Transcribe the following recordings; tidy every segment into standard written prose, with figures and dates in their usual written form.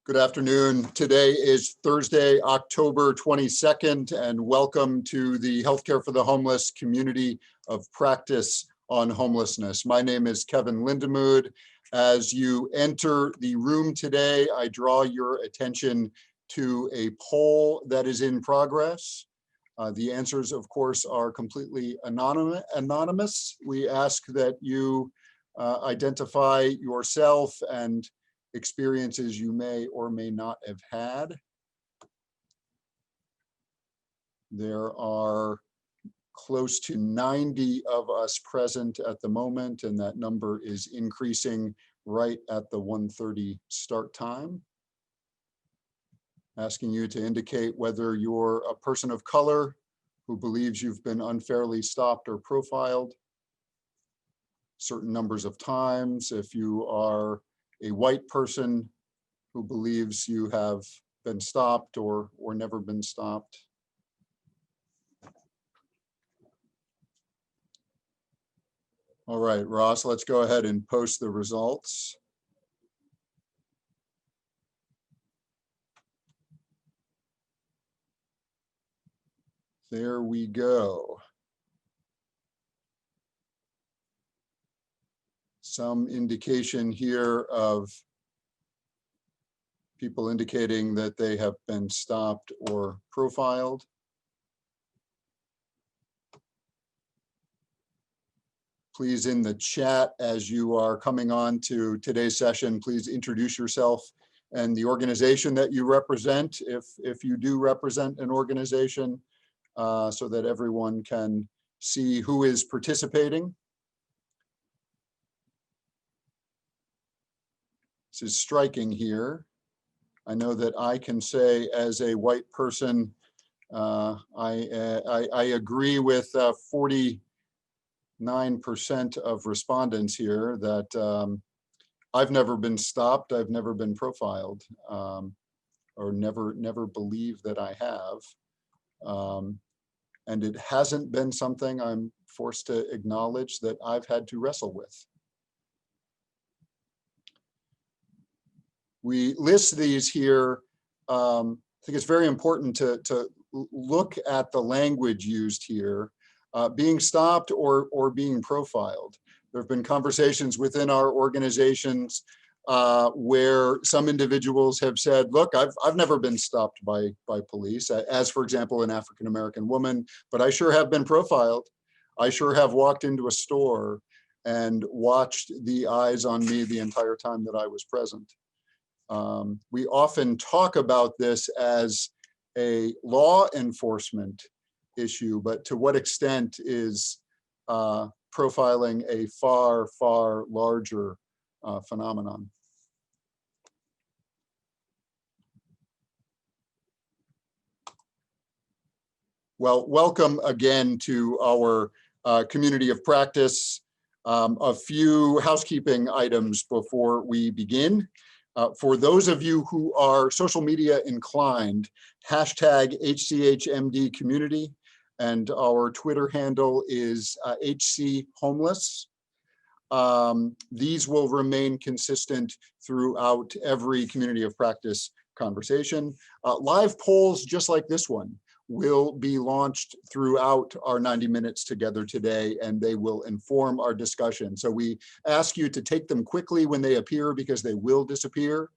Good afternoon. Today is Thursday, October 22nd, and welcome to the Healthcare for the Homeless Community of Practice on Homelessness. My name is Kevin Lindamood. As you enter the room today, I draw your attention to a poll that is in progress. The answers, of course, are completely anonymous. We ask that you identify yourself and experiences you may or may not have had. There are close to 90 of us present at the moment, and that number is increasing right at the 1:30 start time. Asking you to indicate whether you're a person of color who believes you've been unfairly stopped or profiled certain numbers of times, if you are a white person who believes you have been stopped or never been stopped. All right, Ross, let's go ahead and post the results. There we go. Some indication here of people indicating that they have been stopped or profiled. Please, in the chat, as you are coming on to today's session, please introduce yourself and the organization that you represent, if you do represent an organization, so that everyone can see who is participating. This is striking here. I know that I can say as a white person, I agree with 49% of respondents here that I've never been stopped, I've never been profiled, or never believe that I have. And it hasn't been something I'm forced to acknowledge that I've had to wrestle with. We list these here. I think it's very important to look at the language used here, being stopped or being profiled. There have been conversations within our organizations where some individuals have said, look, I've never been stopped by police, as for example, an African-American woman, but I sure have been profiled. I sure have walked into a store and watched the eyes on me the entire time that I was present. We often talk about this as a law enforcement issue, but to what extent is profiling a far, far larger phenomenon? Well, welcome again to our community of practice. A few housekeeping items before we begin. For those of you who are social media inclined, hashtag HCHMD community, and our Twitter handle is HC Homeless. These will remain consistent throughout every community of practice conversation. Live polls just like this one will be launched throughout our 90 minutes together today, and they will inform our discussion. So we ask you to take them quickly when they appear because they will disappear.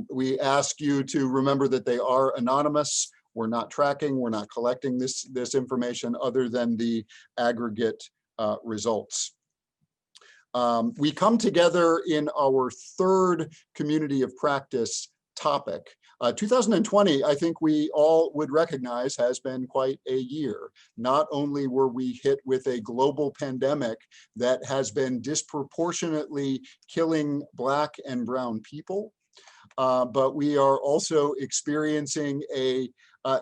We ask you to remember that they are anonymous. We're not tracking, we're not collecting this information other than the aggregate results. We come together in our third community of practice topic. 2020, I think we all would recognize, has been quite a year. Not only were we hit with a global pandemic that has been disproportionately killing Black and brown people, but we are also experiencing a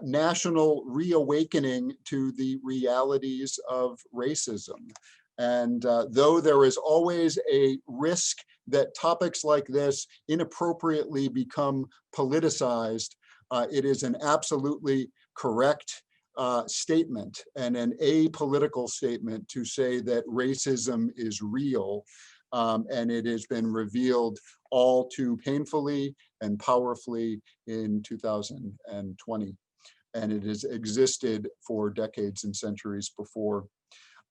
national reawakening to the realities of racism. And though there is always a risk that topics like this inappropriately become politicized, it is an absolutely correct statement and an apolitical statement to say that racism is real, and it has been revealed all too painfully and powerfully in 2020. And it has existed for decades and centuries before.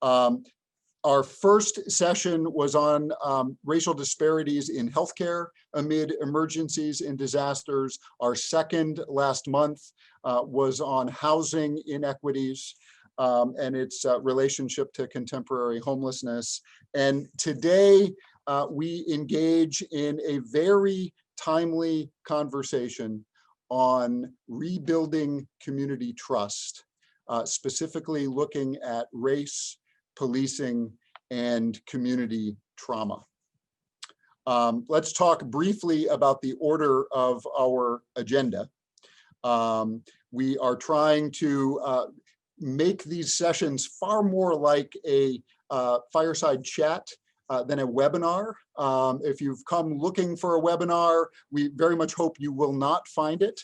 Our first session was on racial disparities in healthcare amid emergencies and disasters. Our second last month was on housing inequities and its relationship to contemporary homelessness. And today we engage in a very timely conversation on rebuilding community trust, specifically looking at race, policing, and community trauma. Let's talk briefly about the order of our agenda. We are trying to make these sessions far more like a fireside chat than a webinar. If you've come looking for a webinar, we very much hope you will not find it.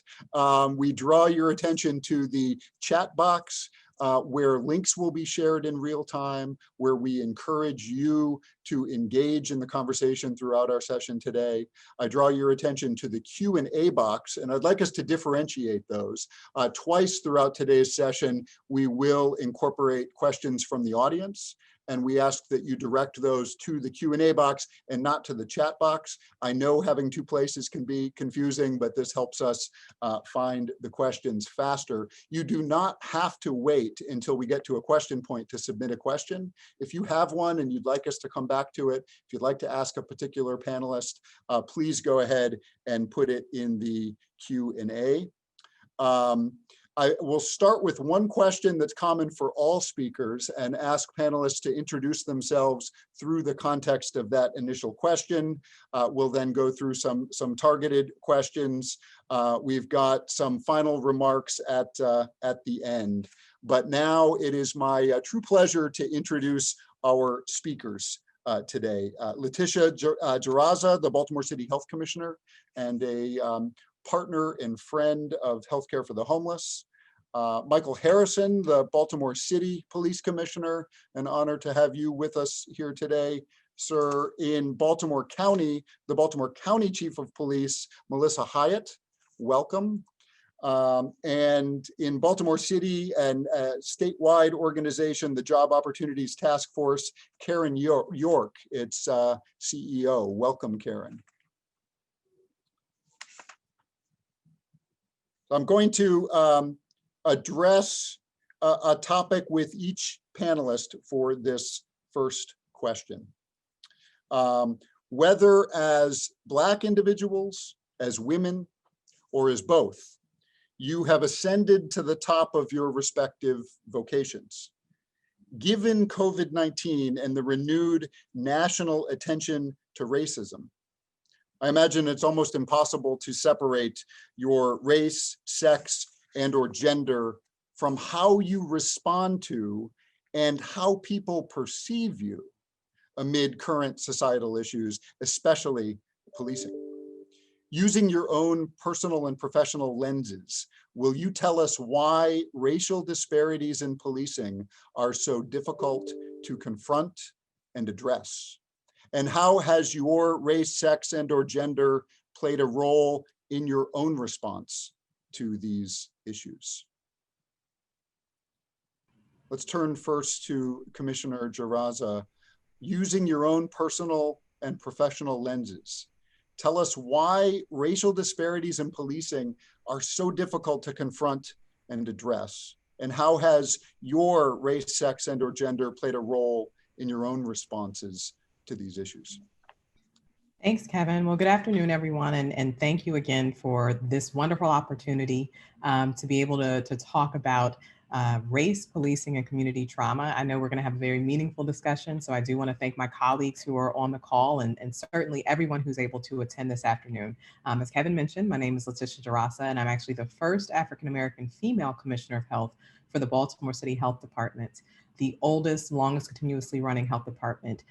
We draw your attention to the chat box where links will be shared in real time, where we encourage you to engage in the conversation throughout our session today. I draw your attention to the Q&A box, and I'd like us to differentiate those. Twice throughout today's session, we will incorporate questions from the audience, and we ask that you direct those to the Q&A box and not to the chat box. I know having two places can be confusing, but this helps us find the questions faster. You do not have to wait until we get to a question point to submit a question. If you have one and you'd like us to come back to it, if you'd like to ask a particular panelist, please go ahead and put it in the Q&A. I will start with one question that's common for all speakers and ask panelists to introduce themselves through the context of that initial question. We'll then go through some targeted questions. We've got some final remarks at the end. But now it is my true pleasure to introduce our speakers today. Letitia Dzirasa, the Baltimore City Health Commissioner and a partner and friend of Healthcare for the Homeless. Michael Harrison, the Baltimore City Police Commissioner, an honor to have you with us here today. Sir, in Baltimore County, the Baltimore County Chief of Police, Melissa Hyatt, welcome. And in Baltimore City and statewide organization, the Job Opportunities Task Force, Caryn York, its CEO. Welcome, Caryn. I'm going to address a topic with each panelist for this first question. Whether as Black individuals, as women, or as both, you have ascended to the top of your respective vocations. Given COVID-19 and the renewed national attention to racism, I imagine it's almost impossible to separate your race, sex, and/or gender from how you respond to and how people perceive you amid current societal issues, especially policing. Using your own personal and professional lenses, will you tell us why racial disparities in policing are so difficult to confront and address? And how has your race, sex, and/or gender played a role in your own response to these issues? Let's turn first to Commissioner Dzirasa. Using your own personal and professional lenses, tell us why racial disparities in policing are so difficult to confront and address, and how has your race, sex, and/or gender played a role in your own responses to these issues? Thanks, Kevin. Well, good afternoon, everyone, and thank you again for this wonderful opportunity to be able to talk about race, policing, and community trauma. I know we're going to have a very meaningful discussion, so I do want to thank my colleagues who are on the call and certainly everyone who's able to attend this afternoon. As Kevin mentioned, my name is Letitia Dzirasa, and I'm actually the first African-American female Commissioner of Health for the Baltimore City Health Department, the oldest, longest continuously running health department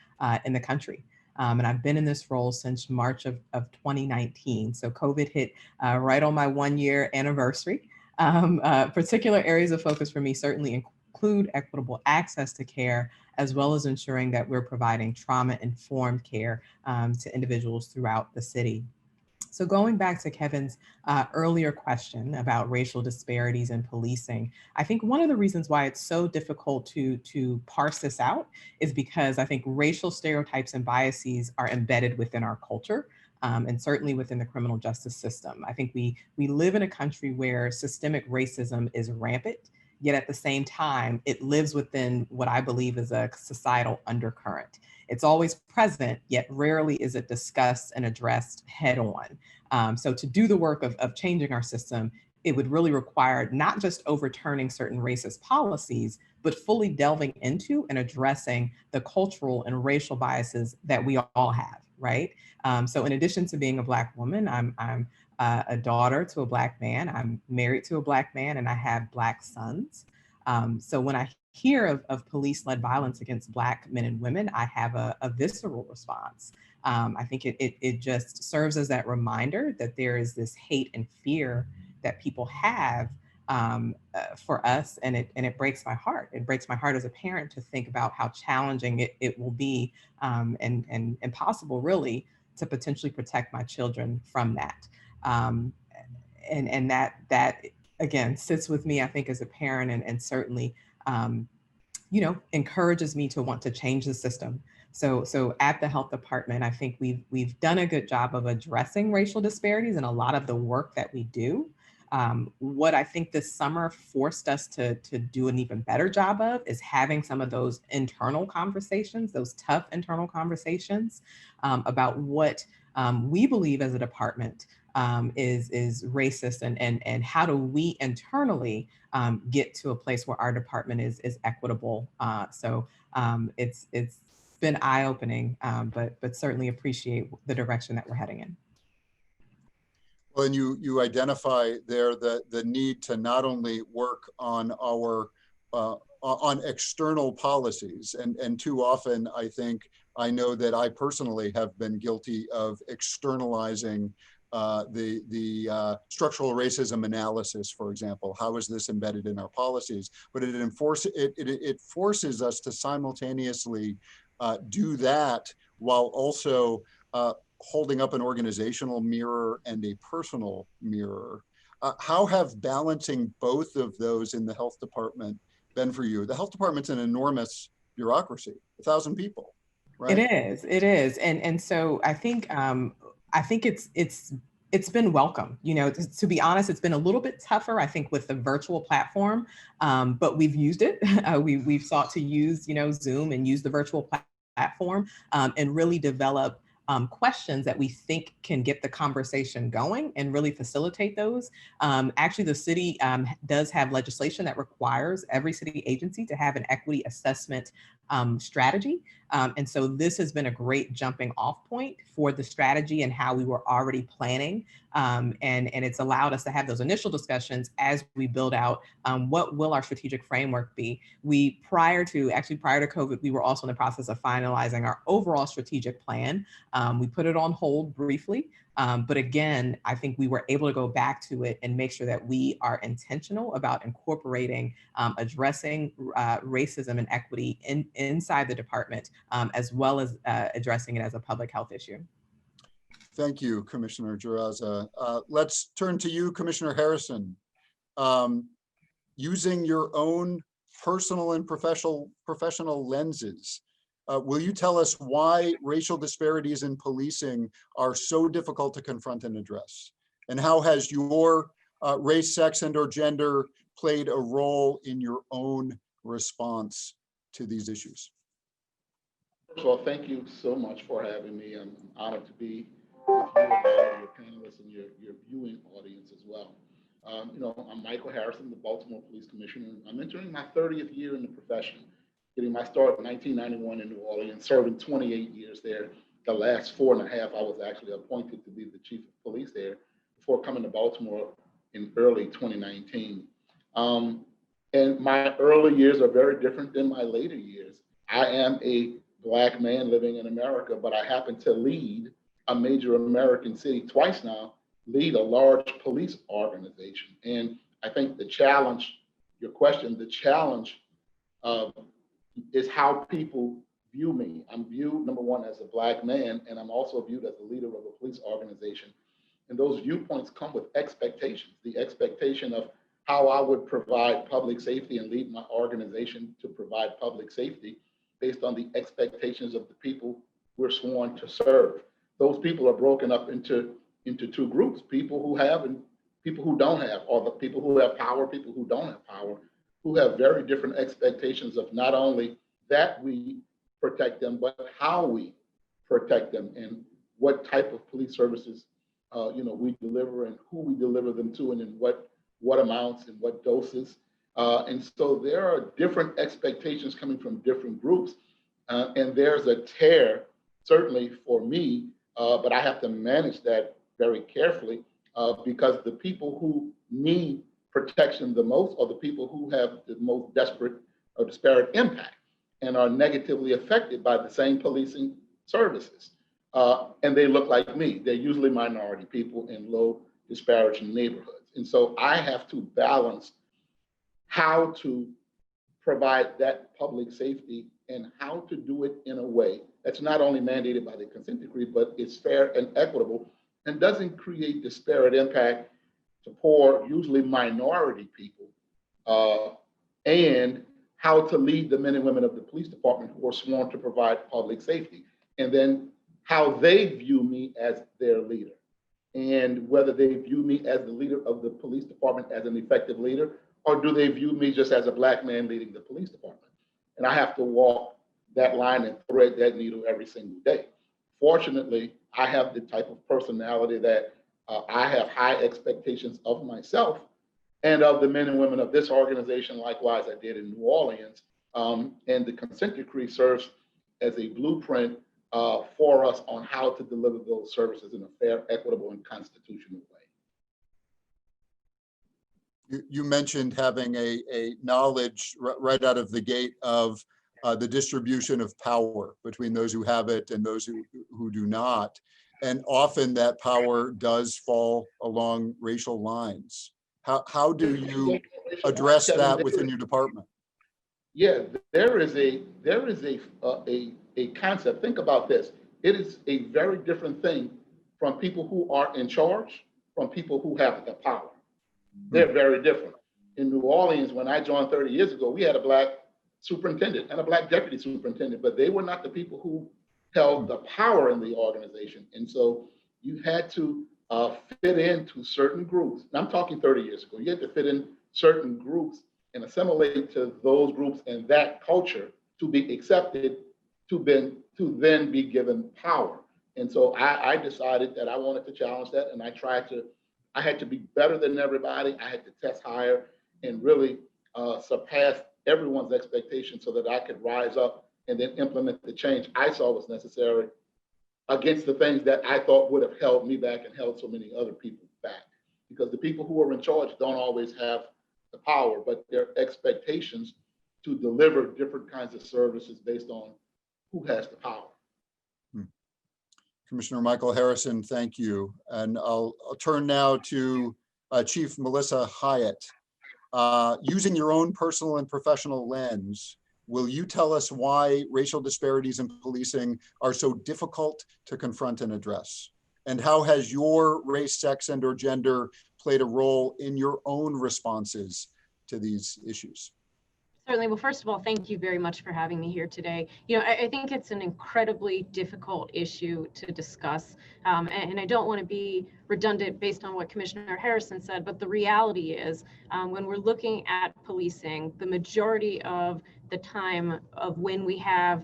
in the country. And I've been in this role since March of 2019. So COVID hit right on my 1-year anniversary. Particular areas of focus for me certainly include equitable access to care, as well as ensuring that we're providing trauma-informed care to individuals throughout the city. So going back to Kevin's earlier question about racial disparities in policing, I think one of the reasons why it's so difficult to parse this out is because I think racial stereotypes and biases are embedded within our culture. And certainly within the criminal justice system. I think we live in a country where systemic racism is rampant, yet at the same time, it lives within what I believe is a societal undercurrent. It's always present, yet rarely is it discussed and addressed head on. So to do the work of changing our system, it would really require not just overturning certain racist policies, but fully delving into and addressing the cultural and racial biases that we all have, right? So in addition to being a Black woman, I'm a daughter to a Black man, I'm married to a Black man, and I have Black sons. So when I hear of police-led violence against Black men and women, I have a visceral response. I think it just serves as that reminder that there is this hate and fear that people have for us, and it breaks my heart. It breaks my heart as a parent to think about how challenging it will be and impossible, really, to potentially protect my children from that. Um, and that again sits with me, I think, as a parent, and certainly um, encourages me to want to change the system. So at the health department, I think we've done a good job of addressing racial disparities in a lot of the work that we do. What I think this summer forced us to do an even better job of is having some of those internal conversations, those tough internal conversations about what we believe as a department is racist, and how do we internally get to a place where our department is equitable. It's been eye-opening, but certainly appreciate the direction that we're heading in. Well, and you identify there the need to not only work on our on external policies, and too often I know that I personally have been guilty of externalizing the structural racism analysis, for example. How is this embedded in our policies? But it forces us to simultaneously do that while also holding up an organizational mirror and a personal mirror. How have balancing both of those in the health department been for you? The health department's an enormous bureaucracy, 1,000 people, right? It is, and so I think it's been welcome. To be honest, it's been a little bit tougher, I think, with the virtual platform, but we've used it. We've sought to use Zoom and use the virtual platform and really develop questions that we think can get the conversation going and really facilitate those. Actually, the city does have legislation that requires every city agency to have an equity assessment strategy. And so this has been a great jumping off point for the strategy and how we were already planning. And it's allowed us to have those initial discussions as we build out what will our strategic framework be. Prior to COVID, we were also in the process of finalizing our overall strategic plan. We put it on hold briefly. But again, I think we were able to go back to it and make sure that we are intentional about incorporating, addressing racism and equity inside the department, as well as addressing it as a public health issue. Thank you, Commissioner Dzirasa. Let's turn to you, Commissioner Harrison. Using your own personal and professional lenses, will you tell us why racial disparities in policing are so difficult to confront and address? And how has your race, sex, and/or gender played a role in your own response to these issues? First of all, thank you so much for having me. I'm honored to be with you and all of your panelists and your viewing audience as well. I'm Michael Harrison, the Baltimore Police Commissioner. I'm entering my 30th year in the profession, getting my start in 1991 in New Orleans, serving 28 years there. The last 4.5, I was actually appointed to be the chief of police there before coming to Baltimore in early 2019. And my early years are very different than my later years. I am a Black man living in America, but I happen to lead a major American city twice now, lead a large police organization. And I think the challenge, your question, the challenge is how people view me. I'm viewed, number one, as a Black man, and I'm also viewed as the leader of a police organization. And those viewpoints come with expectations, the expectation of how I would provide public safety and lead my organization to provide public safety based on the expectations of the people we're sworn to serve. Those people are broken up into two groups, people who have and people who don't have, or the people who have power, people who don't have power, who have very different expectations of not only that we protect them, but how we protect them and what type of police services we deliver and who we deliver them to and in what amounts and what doses. And so there are different expectations coming from different groups. And there's a tear, certainly for me, but I have to manage that very carefully because the people who need protection the most are the people who have the most desperate or disparate impact and are negatively affected by the same policing services. And they look like me. They're usually minority people in low disparaging neighborhoods. And so I have to balance how to provide that public safety and how to do it in a way that's not only mandated by the consent decree, but it's fair and equitable and doesn't create disparate impact to poor, usually minority people, and how to lead the men and women of the police department who are sworn to provide public safety, and then how they view me as their leader, and whether they view me as the leader of the police department as an effective leader, or do they view me just as a Black man leading the police department? And I have to walk that line and thread that needle every single day. Fortunately, I have the type of personality that I have high expectations of myself and of the men and women of this organization, likewise I did in New Orleans. And the consent decree serves as a blueprint for us on how to deliver those services in a fair, equitable, and constitutional way. You mentioned having a knowledge right out of the gate of the distribution of power between those who have it and those who do not. And often that power does fall along racial lines. How do you address that within your department? Yeah, there is a concept. Think about this. It is a very different thing from people who are in charge from people who have the power. They're very different. In New Orleans, when I joined 30 years ago, we had a Black superintendent and a Black deputy superintendent, but they were not the people who held the power in the organization. And so you had to fit into certain groups. And I'm talking 30 years ago. You had to fit in certain groups and assimilate to those groups and that culture to be accepted, to then be given power. And so I decided that I wanted to challenge that, and I had to be better than everybody. I had to test higher and really surpass everyone's expectations so that I could rise up and then implement the change I saw was necessary against the things that I thought would have held me back and held so many other people back. Because the people who are in charge don't always have the power, but their expectations to deliver different kinds of services based on who has the power. Commissioner Michael Harrison, thank you. And I'll turn now to Chief Melissa Hyatt. Using your own personal and professional lens, will you tell us why racial disparities in policing are so difficult to confront and address? And how has your race, sex, and/or gender played a role in your own responses to these issues? Certainly. Well, first of all, thank you very much for having me here today. I think it's an incredibly difficult issue to discuss. And I don't want to be redundant based on what Commissioner Harrison said, but the reality is when we're looking at policing, the majority of the time of when we have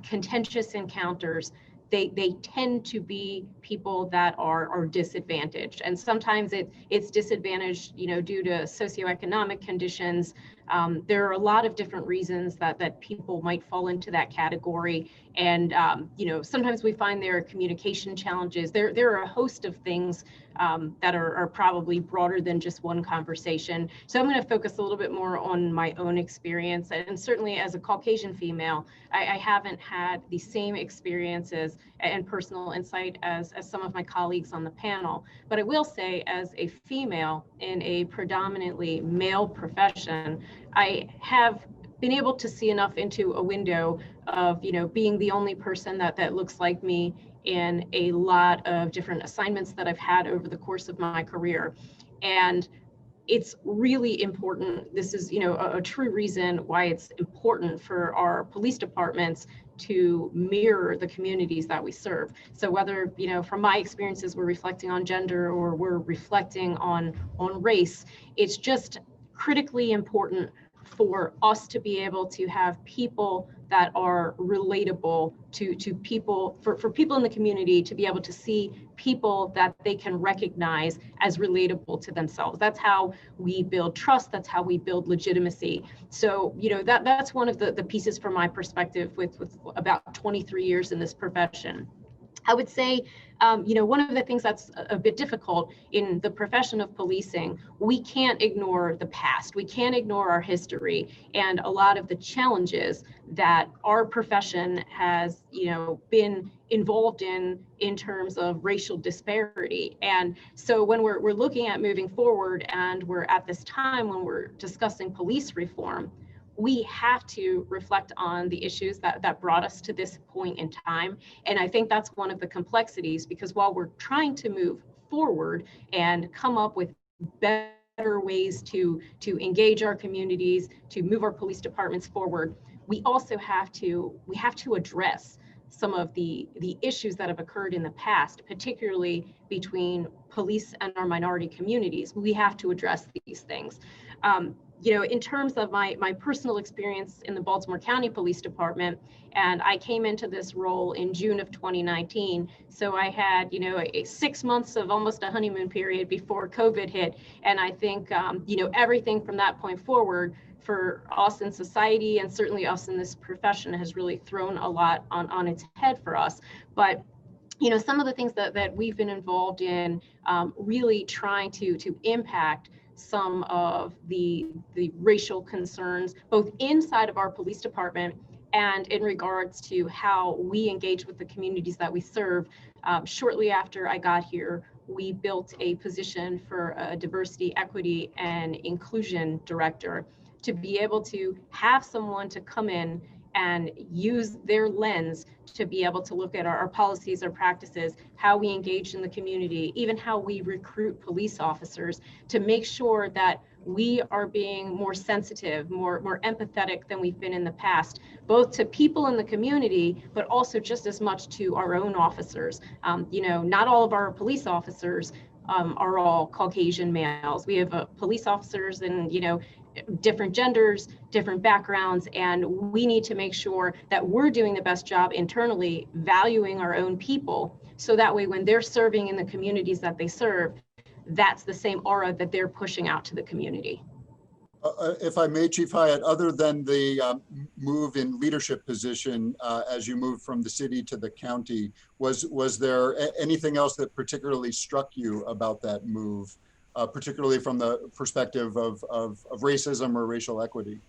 contentious encounters, they tend to be people that are disadvantaged. And sometimes it's disadvantaged, due to socioeconomic conditions. There are a lot of different reasons that people might fall into that category. And, sometimes we find there are communication challenges. There are a host of things that are probably broader than just one conversation. So I'm going to focus a little bit more on my own experience. And certainly as a Caucasian female, I haven't had the same experiences and personal insight as some of my colleagues on the panel. But I will say, as a female in a predominantly male profession, I have been able to see enough into a window of, being the only person that looks like me in a lot of different assignments that I've had over the course of my career. And it's really important. This is, a true reason why it's important for our police departments to mirror the communities that we serve. So whether, from my experiences, we're reflecting on gender or we're reflecting on race, it's just critically important for us to be able to have people that are relatable to people, for people in the community to be able to see people that they can recognize as relatable to themselves. That's how we build trust. That's how we build legitimacy. So, that's one of the pieces from my perspective with about 23 years in this profession. I would say, one of the things that's a bit difficult in the profession of policing, we can't ignore the past. We can't ignore our history and a lot of the challenges that our profession has, been involved in terms of racial disparity. And so when we're looking at moving forward and we're at this time when we're discussing police reform, we have to reflect on the issues that brought us to this point in time. And I think that's one of the complexities, because while we're trying to move forward and come up with better ways to engage our communities, to move our police departments forward, we also have to address some of the issues that have occurred in the past, particularly between police and our minority communities. We have to address these things. In terms of my personal experience in the Baltimore County Police Department, and I came into this role in June of 2019. So I had, 6 months of almost a honeymoon period before COVID hit. And I think, everything from that point forward for us in society and certainly us in this profession has really thrown a lot on its head for us. But some of the things that we've been involved in, really trying to impact some of the racial concerns, both inside of our police department and in regards to how we engage with the communities that we serve. Shortly after I got here, we built a position for a diversity, equity, and inclusion director to be able to have someone to come in and use their lens to be able to look at our policies, our practices, how we engage in the community, even how we recruit police officers, to make sure that we are being more sensitive, more empathetic than we've been in the past, both to people in the community, but also just as much to our own officers. Not all of our police officers are all Caucasian males. We have police officers and, different genders, different backgrounds, and we need to make sure that we're doing the best job internally, valuing our own people, so that way when they're serving in the communities that they serve, that's the same aura that they're pushing out to the community. If I may, Chief Hyatt, other than the move in leadership position as you moved from the city to the county, was there anything else that particularly struck you about that move? Particularly from the perspective of racism or racial equity?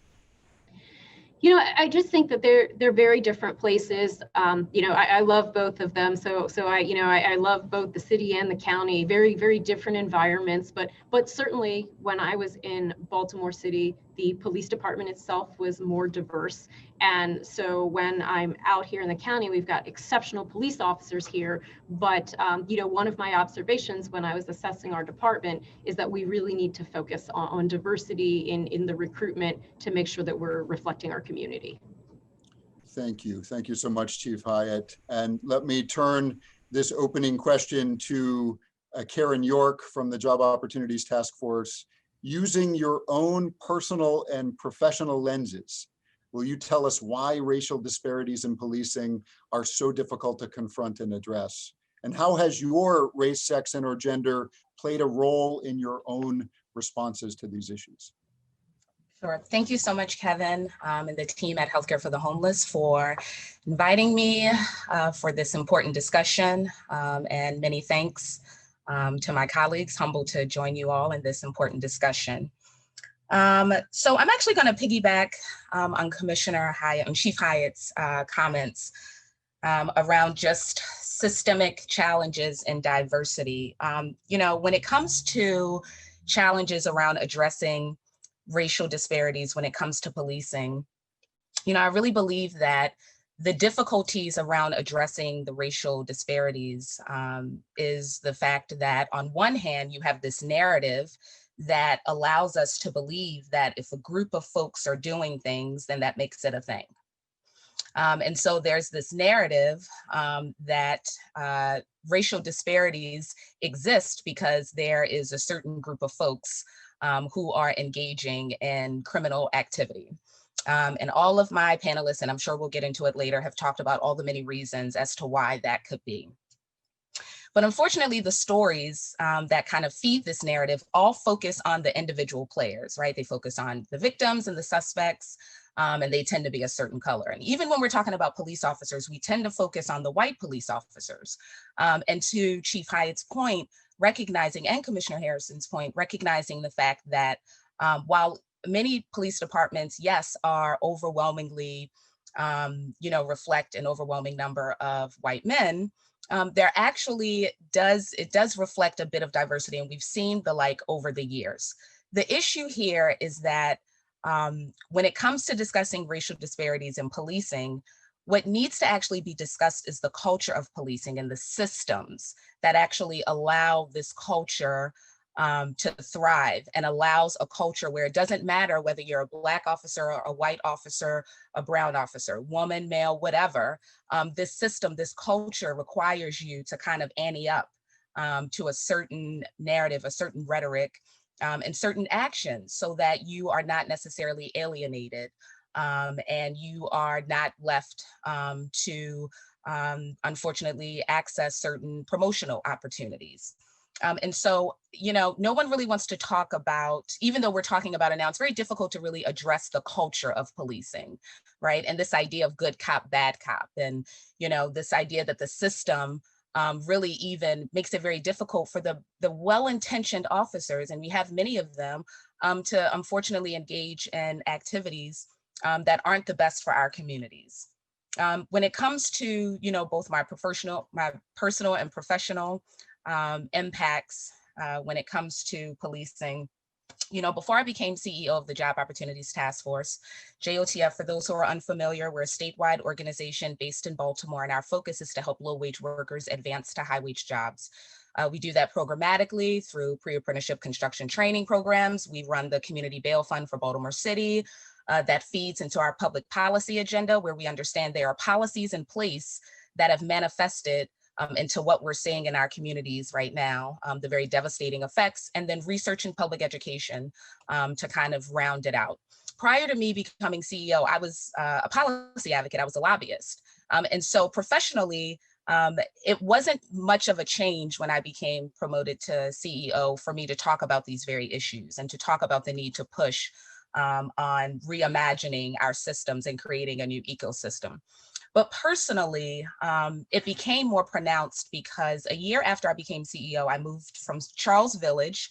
I just think that they're very different places. I love both of them. So I love both the city and the county. Very, very different environments. But certainly when I was in Baltimore City, the police department itself was more diverse. And so when I'm out here in the county, we've got exceptional police officers here. But one of my observations when I was assessing our department is that we really need to focus on diversity in the recruitment to make sure that we're reflecting our community. Thank you. Thank you so much, Chief Hyatt. And let me turn this opening question to Caryn York from the Job Opportunities Task Force. Using your own personal and professional lenses, will you tell us why racial disparities in policing are so difficult to confront and address? And how has your race, sex, and/or gender played a role in your own responses to these issues? Sure. Thank you so much, Kevin, and the team at Healthcare for the Homeless for inviting me for this important discussion. And many thanks to my colleagues, humbled to join you all in this important discussion. So I'm actually going to piggyback on Commissioner Hyatt and Chief Hyatt's comments around just systemic challenges and diversity. When it comes to challenges around addressing racial disparities when it comes to policing, I really believe that The difficulties around addressing the racial disparities is the fact that on one hand, you have this narrative that allows us to believe that if a group of folks are doing things, then that makes it a thing. And so there's this narrative that racial disparities exist because there is a certain group of folks who are engaging in criminal activity. And all of my panelists, and I'm sure we'll get into it later, have talked about all the many reasons as to why that could be. But unfortunately, the stories that kind of feed this narrative all focus on the individual players, right? They focus on the victims and the suspects, and they tend to be a certain color. And even when we're talking about police officers, we tend to focus on the white police officers. And to Chief Hyatt's point, recognizing, and Commissioner Harrison's point, recognizing the fact that while many police departments, yes, are overwhelmingly, reflect an overwhelming number of white men, there actually does reflect a bit of diversity, and we've seen the like over the years. The issue here is that when it comes to discussing racial disparities in policing, what needs to actually be discussed is the culture of policing and the systems that actually allow this culture to thrive, and allows a culture where it doesn't matter whether you're a Black officer or a white officer, a brown officer, woman, male, whatever. This system, this culture requires you to kind of ante up to a certain narrative, a certain rhetoric, and certain actions, so that you are not necessarily alienated and you are not left to unfortunately access certain promotional opportunities. And so, no one really wants to talk about, even though we're talking about it now, it's very difficult to really address the culture of policing, right? And this idea of good cop, bad cop, and, this idea that the system really even makes it very difficult for the well-intentioned officers, and we have many of them, to unfortunately engage in activities that aren't the best for our communities. When it comes to, both my personal and professional impacts when it comes to policing, before I became CEO of the Job Opportunities Task Force, JOTF, for those who are unfamiliar, we're a statewide organization based in Baltimore, and our focus is to help low-wage workers advance to high-wage jobs. We do that programmatically through pre-apprenticeship construction training programs. We run the Community Bail Fund for Baltimore City. That feeds into our public policy agenda, where we understand there are policies in place that have manifested into what we're seeing in our communities right now, the very devastating effects, and then research and public education to kind of round it out. Prior to me becoming CEO, I was a policy advocate, I was a lobbyist. And so professionally, it wasn't much of a change when I became promoted to CEO for me to talk about these very issues and to talk about the need to push on reimagining our systems and creating a new ecosystem. But personally, it became more pronounced because a year after I became CEO, I moved from Charles Village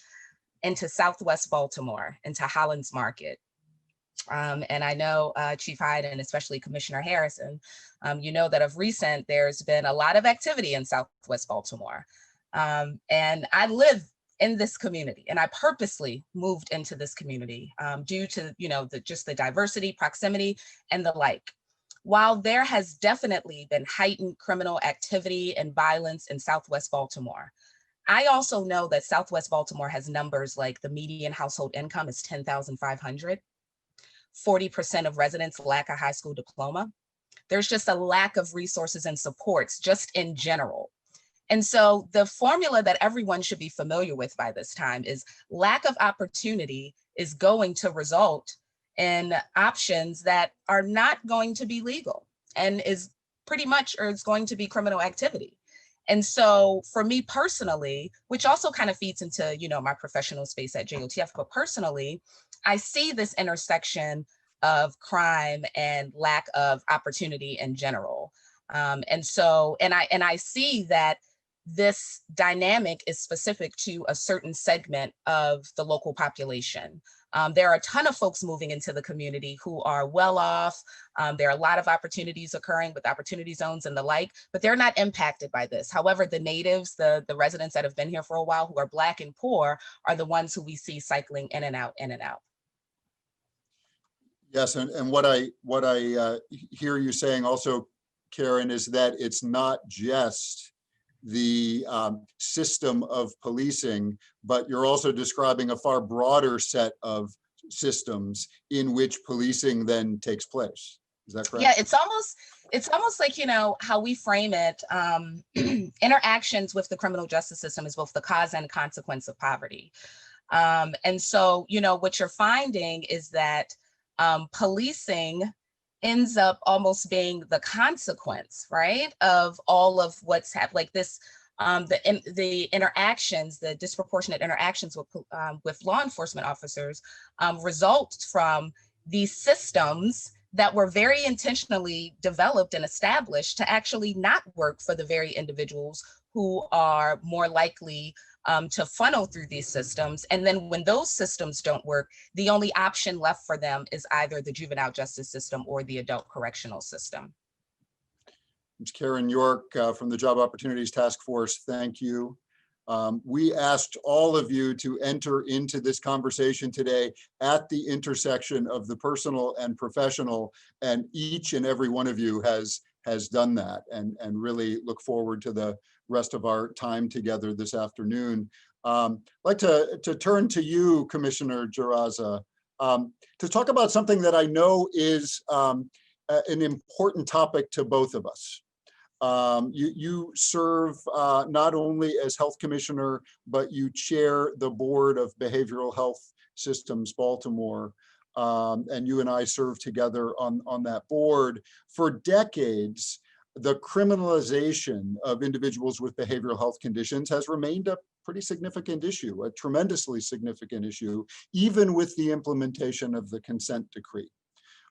into Southwest Baltimore, into Holland's Market. And I know Chief Hyatt and especially Commissioner Harrison, that of recent, there's been a lot of activity in Southwest Baltimore. And I live in this community, and I purposely moved into this community due to, just the diversity, proximity, and the like. While there has definitely been heightened criminal activity and violence in Southwest Baltimore, I also know that Southwest Baltimore has numbers like the median household income is $10,500. 40% of residents lack a high school diploma. There's just a lack of resources and supports just in general. And so the formula that everyone should be familiar with by this time is lack of opportunity is going to result in options that are not going to be legal and is pretty much, or it's going to be criminal activity. And so for me personally, which also kind of feeds into, my professional space at JOTF, but personally, I see this intersection of crime and lack of opportunity in general. And I see that this dynamic is specific to a certain segment of the local population. There are a ton of folks moving into the community who are well off. There are a lot of opportunities occurring with opportunity zones and the like, but they're not impacted by this. However, the natives, the residents that have been here for a while who are Black and poor are the ones who we see cycling in and out, in and out. Yes, and what I hear you saying also, Caryn, is that it's not just the system of policing, but you're also describing a far broader set of systems in which policing then takes place. Is that correct? Yeah, it's almost like, you know, how we frame it. Interactions with the criminal justice system is both the cause and consequence of poverty. And so, you know, what you're finding is that policing ends up almost being the consequence, right, of all of what's happened, like this, the interactions, the disproportionate interactions with law enforcement officers result from these systems that were very intentionally developed and established to actually not work for the very individuals who are more likely to funnel through these systems. And then when those systems don't work, the only option left for them is either the juvenile justice system or the adult correctional system. Ms. Caryn York from the Job Opportunities Task Force, thank you. We asked all of you to enter into this conversation today at the intersection of the personal and professional, and each and every one of you has done that, and really look forward to the rest of our time together this afternoon. I'd like to turn to you, Commissioner Dzirasa, to talk about something that I know is an important topic to both of us. You serve not only as health commissioner, but you chair the board of Behavioral Health Systems Baltimore. And you and I serve together on that board. For decades, the criminalization of individuals with behavioral health conditions has remained a pretty significant issue, a tremendously significant issue, even with the implementation of the consent decree.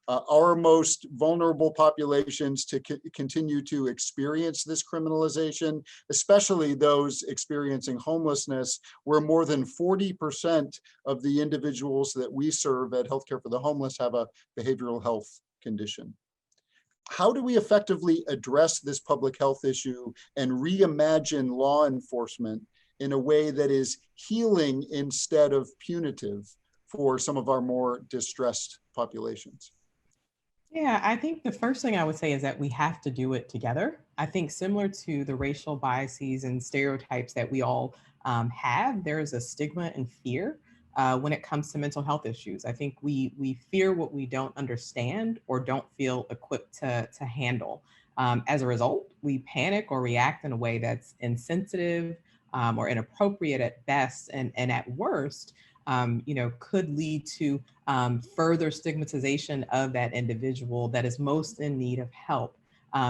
Our most vulnerable populations to continue to experience this criminalization, especially those experiencing homelessness, where more than 40% of the individuals that we serve at Healthcare for the Homeless have a behavioral health condition. How do we effectively address this public health issue and reimagine law enforcement in a way that is healing instead of punitive for some of our more distressed populations? Yeah, I think the first thing I would say is that we have to do it together. I think similar to the racial biases and stereotypes that we all have, there is a stigma and fear when it comes to mental health issues. I think we fear what we don't understand or don't feel equipped to handle. As a result, we panic or react in a way that's insensitive or inappropriate at best, and at worst, could lead to further stigmatization of that individual that is most in need of help.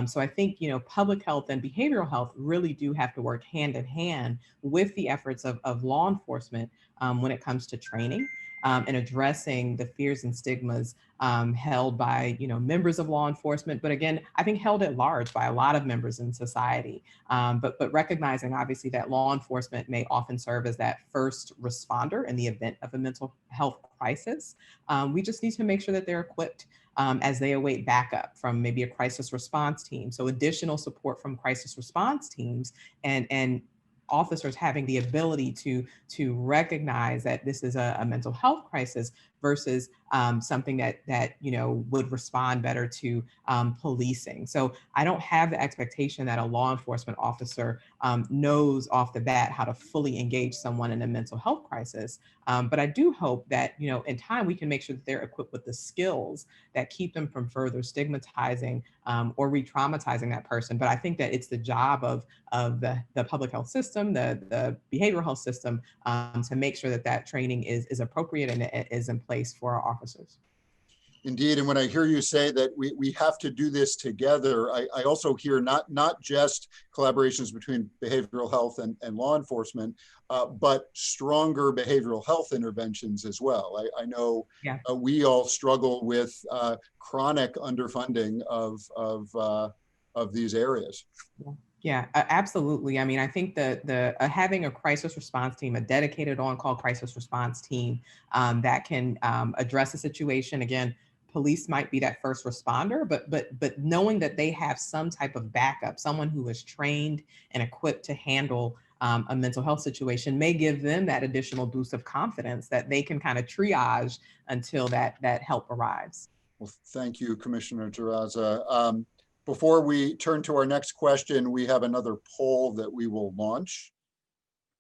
So I think, public health and behavioral health really do have to work hand in hand with the efforts of law enforcement when it comes to training and addressing the fears and stigmas held by, members of law enforcement, but again, I think held at large by a lot of members in society. But recognizing obviously that law enforcement may often serve as that first responder in the event of a mental health crisis. We just need to make sure that they're equipped as they await backup from maybe a crisis response team. So additional support from crisis response teams and officers having the ability to recognize that this is a mental health crisis versus something that would respond better to policing. So I don't have the expectation that a law enforcement officer knows off the bat how to fully engage someone in a mental health crisis. But I do hope that in time we can make sure that they're equipped with the skills that keep them from further stigmatizing or re-traumatizing that person. But I think that it's the job of the public health system, the behavioral health system, to make sure that training is appropriate and is in place for our officers. Indeed, and when I hear you say that we have to do this together, I also hear not just collaborations between behavioral health and law enforcement, but stronger behavioral health interventions as well. I know we all struggle with chronic underfunding of these areas. Yeah, absolutely. I mean, I think the having a crisis response team, a dedicated on-call crisis response team that can address a situation. Again, police might be that first responder, but knowing that they have some type of backup, someone who is trained and equipped to handle a mental health situation may give them that additional boost of confidence that they can kind of triage until that help arrives. Well, thank you, Commissioner Dzirasa. Before we turn to our next question, we have another poll that we will launch.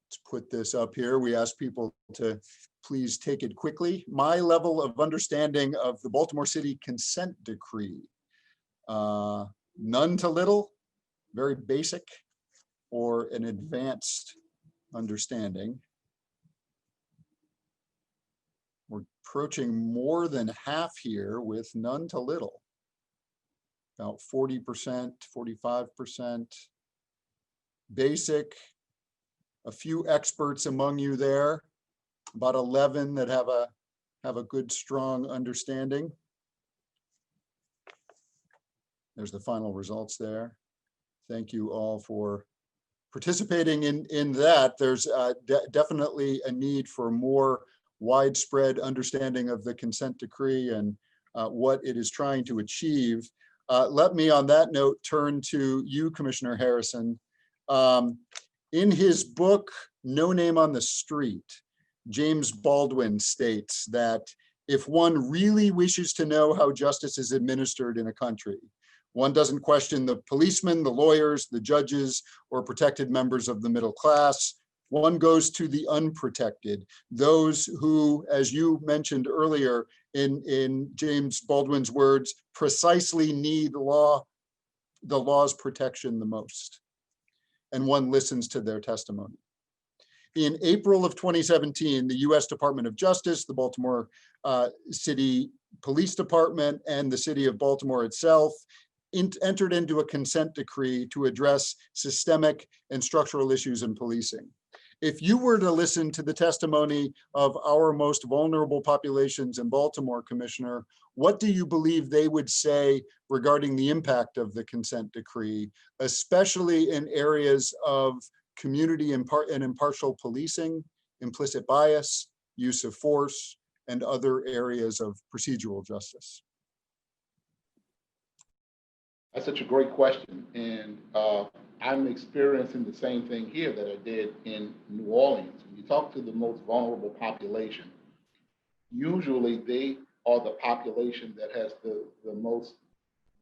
Let's put this up here. We ask people to please take it quickly. My level of understanding of the Baltimore City consent decree. None to little, very basic, or an advanced understanding. We're approaching more than half here with none to little. About 40%, 45%. Basic, a few experts among you there, about 11 that have a good, strong understanding. There's the final results there. Thank you all for participating in that. There's definitely a need for more widespread understanding of the consent decree and what it is trying to achieve. Let me, on that note, turn to you, Commissioner Harrison. In his book, No Name on the Street, James Baldwin states that if one really wishes to know how justice is administered in a country, one doesn't question the policemen, the lawyers, the judges, or protected members of the middle class. One goes to the unprotected, those who, as you mentioned earlier in James Baldwin's words, precisely need the law's protection the most. And one listens to their testimony. In April of 2017, the US Department of Justice, the Baltimore City Police Department, and the city of Baltimore itself entered into a consent decree to address systemic and structural issues in policing. If you were to listen to the testimony of our most vulnerable populations in Baltimore, Commissioner, what do you believe they would say regarding the impact of the consent decree, especially in areas of community and impartial policing, implicit bias, use of force, and other areas of procedural justice? That's such a great question. And I'm experiencing the same thing here that I did in New Orleans. When you talk to the most vulnerable population, usually they are the population that has the most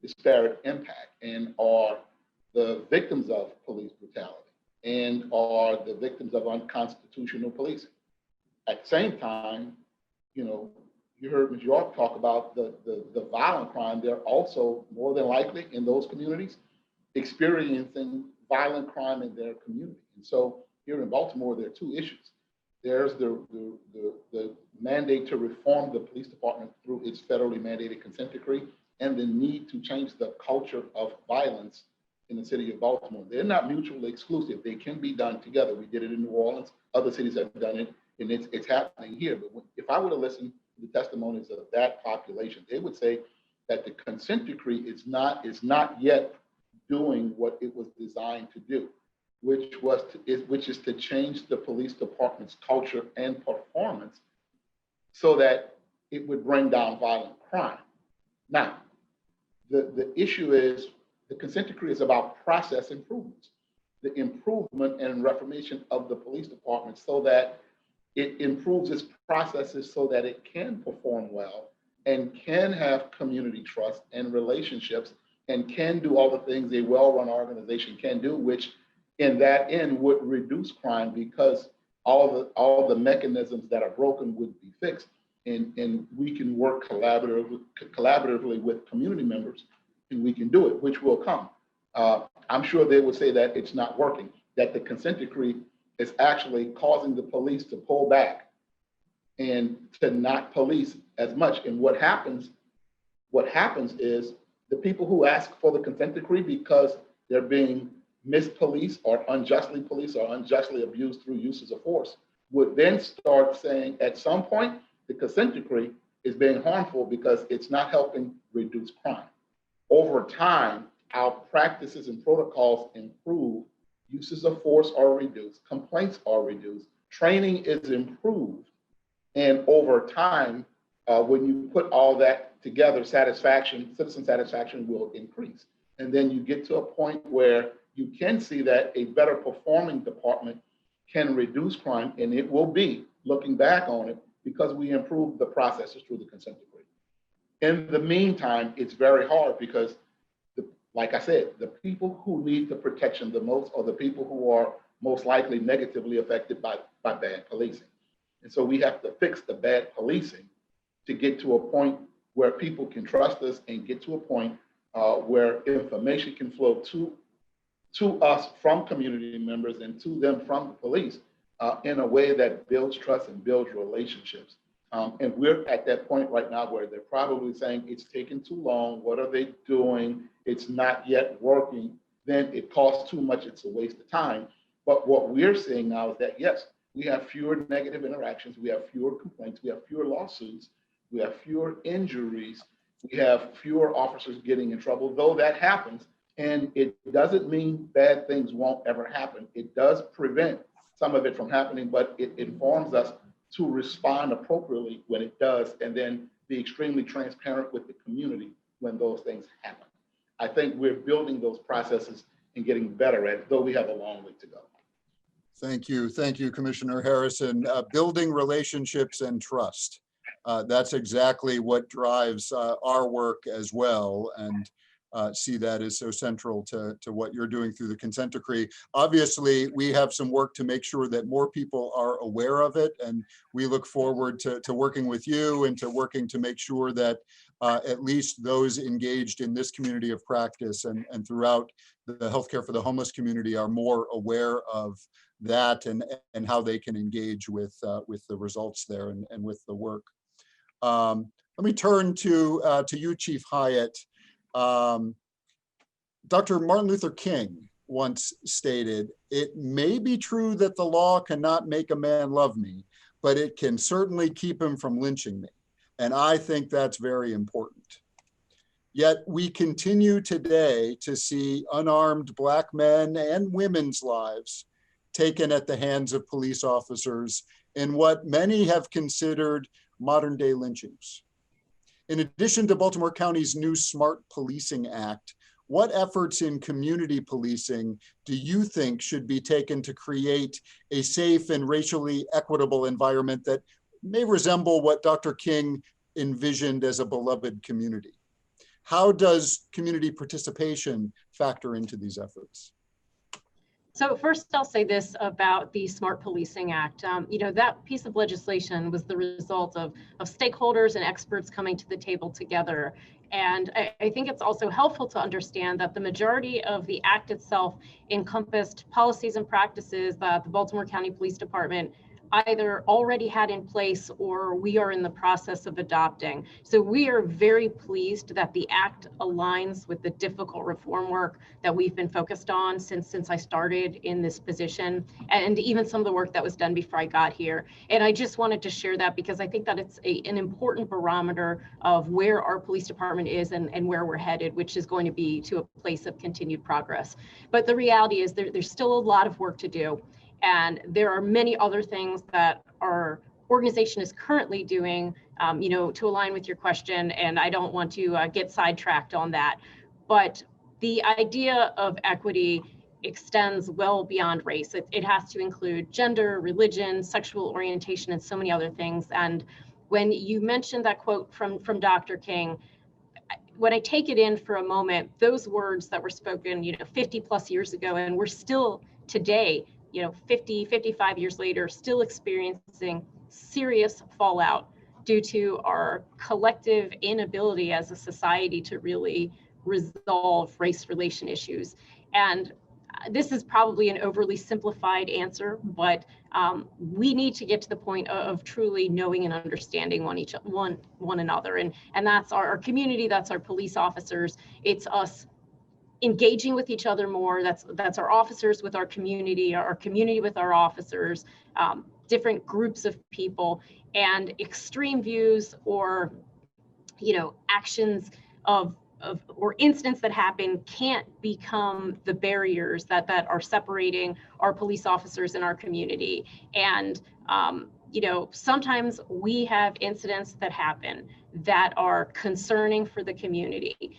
disparate impact and are the victims of police brutality and are the victims of unconstitutional policing. At the same time, you know, you heard Ms. York talk about the violent crime. They're also more than likely in those communities experiencing violent crime in their community. And so here in Baltimore, there are two issues. There's the mandate to reform the police department through its federally mandated consent decree and the need to change the culture of violence in the city of Baltimore. They're not mutually exclusive. They can be done together. We did it in New Orleans. Other cities have done it, and it's happening here. But if I were to listen to the testimonies of that population, they would say that the consent decree is not yet doing what it was designed to do, which is to change the police department's culture and performance so that it would bring down violent crime. Now, the issue is the consent decree is about process improvements, the improvement and reformation of the police department so that it improves its processes so that it can perform well and can have community trust and relationships and can do all the things a well-run organization can do, which in that end would reduce crime because all the mechanisms that are broken would be fixed. And we can work collaboratively with community members, and we can do it, which will come. I'm sure they would say that it's not working, that the consent decree is actually causing the police to pull back and to not police as much. And what happens is the people who ask for the consent decree because they're being mispoliced or unjustly policed or unjustly abused through uses of force would then start saying at some point, the consent decree is being harmful because it's not helping reduce crime. Over time, our practices and protocols improve, uses of force are reduced, complaints are reduced, training is improved. And over time, when you put all that together, citizen satisfaction will increase. And then you get to a point where you can see that a better performing department can reduce crime, and it will be, looking back on it, because we improved the processes through the consent decree. In the meantime, it's very hard because like I said, the people who need the protection the most are the people who are most likely negatively affected by bad policing. And so we have to fix the bad policing to get to a point where people can trust us and get to a point where information can flow to us from community members and to them from the police in a way that builds trust and builds relationships. And we're at that point right now where they're probably saying it's taking too long. What are they doing? It's not yet working. Then it costs too much. It's a waste of time. But what we're seeing now is that, yes, we have fewer negative interactions. We have fewer complaints. We have fewer lawsuits. We have fewer injuries. We have fewer officers getting in trouble, though that happens. And it doesn't mean bad things won't ever happen. It does prevent some of it from happening, but it informs us to respond appropriately when it does, and then be extremely transparent with the community when those things happen. I think we're building those processes and getting better at it, though we have a long way to go. Thank you, Commissioner Harrison. Building relationships and trust. That's exactly what drives our work as well, and see that as so central to what you're doing through the consent decree. Obviously, we have some work to make sure that more people are aware of it, and we look forward to working with you and to working to make sure that at least those engaged in this community of practice and throughout the healthcare for the homeless community are more aware of that and how they can engage with the results there and with the work. Let me turn to you, Chief Hyatt. Dr. Martin Luther King once stated, "It may be true that the law cannot make a man love me, but it can certainly keep him from lynching me." And I think that's very important. Yet we continue today to see unarmed Black men and women's lives taken at the hands of police officers in what many have considered modern-day lynchings. In addition to Baltimore County's new Smart Policing Act, what efforts in community policing do you think should be taken to create a safe and racially equitable environment that may resemble what Dr. King envisioned as a beloved community? How does community participation factor into these efforts? So first, I'll say this about the Smart Policing Act. That piece of legislation was the result of stakeholders and experts coming to the table together. And I think it's also helpful to understand that the majority of the act itself encompassed policies and practices that the Baltimore County Police Department either already had in place or we are in the process of adopting. So we are very pleased that the act aligns with the difficult reform work that we've been focused on since I started in this position, and even some of the work that was done before I got here. And I just wanted to share that because I think that it's an important barometer of where our police department is and where we're headed, which is going to be to a place of continued progress. But the reality is there's still a lot of work to do. And there are many other things that our organization is currently doing, to align with your question, and I don't want to get sidetracked on that. But the idea of equity extends well beyond race. It has to include gender, religion, sexual orientation, and so many other things. And when you mentioned that quote from Dr. King, when I take it in for a moment, those words that were spoken, 50 plus years ago, and we're still today, 50, 55 years later, still experiencing serious fallout due to our collective inability as a society to really resolve race relation issues. And this is probably an overly simplified answer, but we need to get to the point of truly knowing and understanding one another. And that's our community, that's our police officers. It's us engaging with each other more. That's our officers with our community with our officers, different groups of people, and extreme views or actions or incidents that happen can't become the barriers that are separating our police officers in our community. And sometimes we have incidents that happen that are concerning for the community.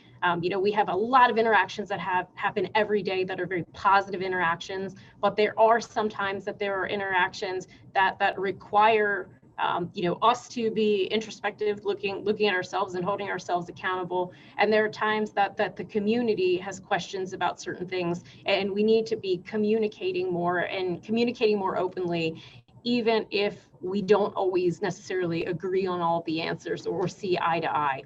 We have a lot of interactions that happen every day that are very positive interactions, but there are sometimes that there are interactions that require us to be introspective, looking at ourselves and holding ourselves accountable. And there are times that the community has questions about certain things, and we need to be communicating more openly, even if we don't always necessarily agree on all the answers or see eye to eye.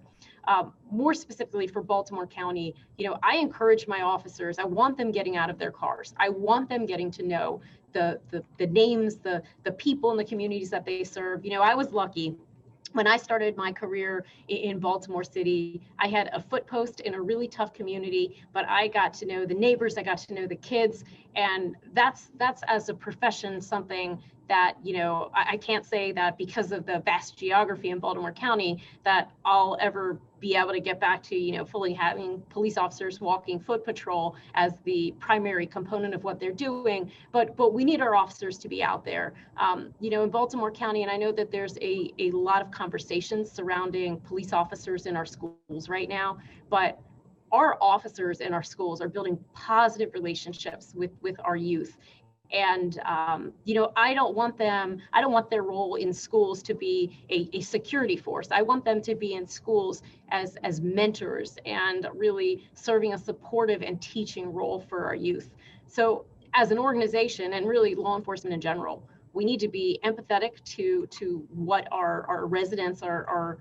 More specifically for Baltimore County, I encourage my officers, I want them getting out of their cars. I want them getting to know the names, the people in the communities that they serve. I was lucky. When I started my career in Baltimore City, I had a foot post in a really tough community, but I got to know the neighbors, I got to know the kids, and that's as a profession something that, I can't say that because of the vast geography in Baltimore County that I'll ever be able to get back to, fully having police officers walking foot patrol as the primary component of what they're doing, but we need our officers to be out there. In Baltimore County, and I know that there's a lot of conversations surrounding police officers in our schools right now, but our officers in our schools are building positive relationships with our youth. And, I don't want their role in schools to be a security force. I want them to be in schools as mentors and really serving a supportive and teaching role for our youth. So as an organization, and really law enforcement in general, we need to be empathetic to what our residents are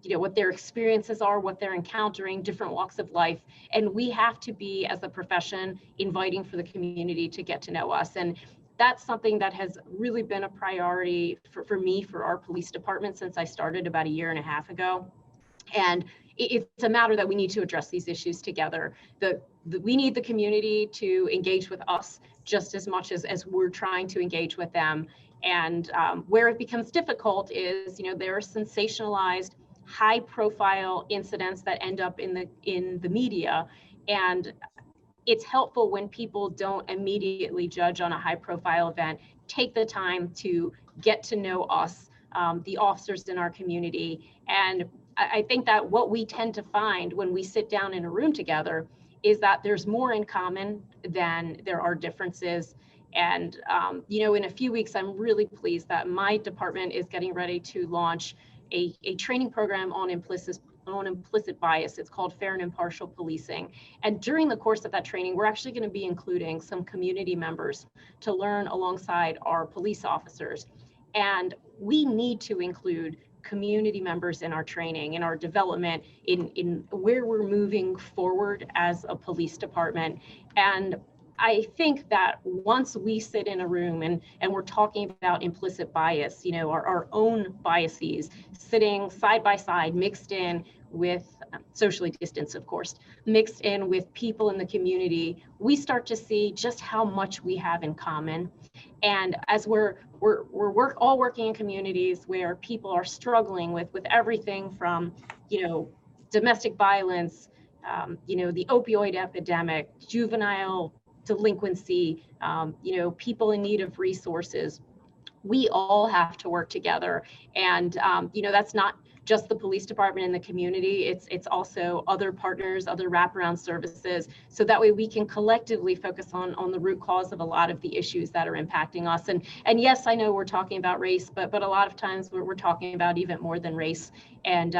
what their experiences are, what they're encountering, different walks of life. And we have to be, as a profession, inviting for the community to get to know us. And that's something that has really been a priority for me, for our police department, since I started about 1.5 years ago. And it's a matter that we need to address these issues together. We need the community to engage with us just as much as we're trying to engage with them. And where it becomes difficult is, there are sensationalized, high-profile incidents that end up in the media, and it's helpful when people don't immediately judge on a high-profile event. Take the time to get to know us, the officers in our community, and I think that what we tend to find when we sit down in a room together is that there's more in common than there are differences. And in a few weeks, I'm really pleased that my department is getting ready to launch a training program on implicit bias. It's called Fair and Impartial Policing. And during the course of that training, we're actually going to be including some community members to learn alongside our police officers. And we need to include community members in our training, in our development, in where we're moving forward as a police department. And I think that once we sit in a room and we're talking about implicit bias, our own biases, sitting side by side, mixed in with socially distanced, of course, mixed in with people in the community, we start to see just how much we have in common. And as we're all working in communities where people are struggling with everything from, domestic violence, the opioid epidemic, juvenile delinquency, people in need of resources, we all have to work together. And, that's not just the police department and the community, it's also other partners, other wraparound services. So that way we can collectively focus on the root cause of a lot of the issues that are impacting us. And yes, I know we're talking about race, but a lot of times we're talking about even more than race. And,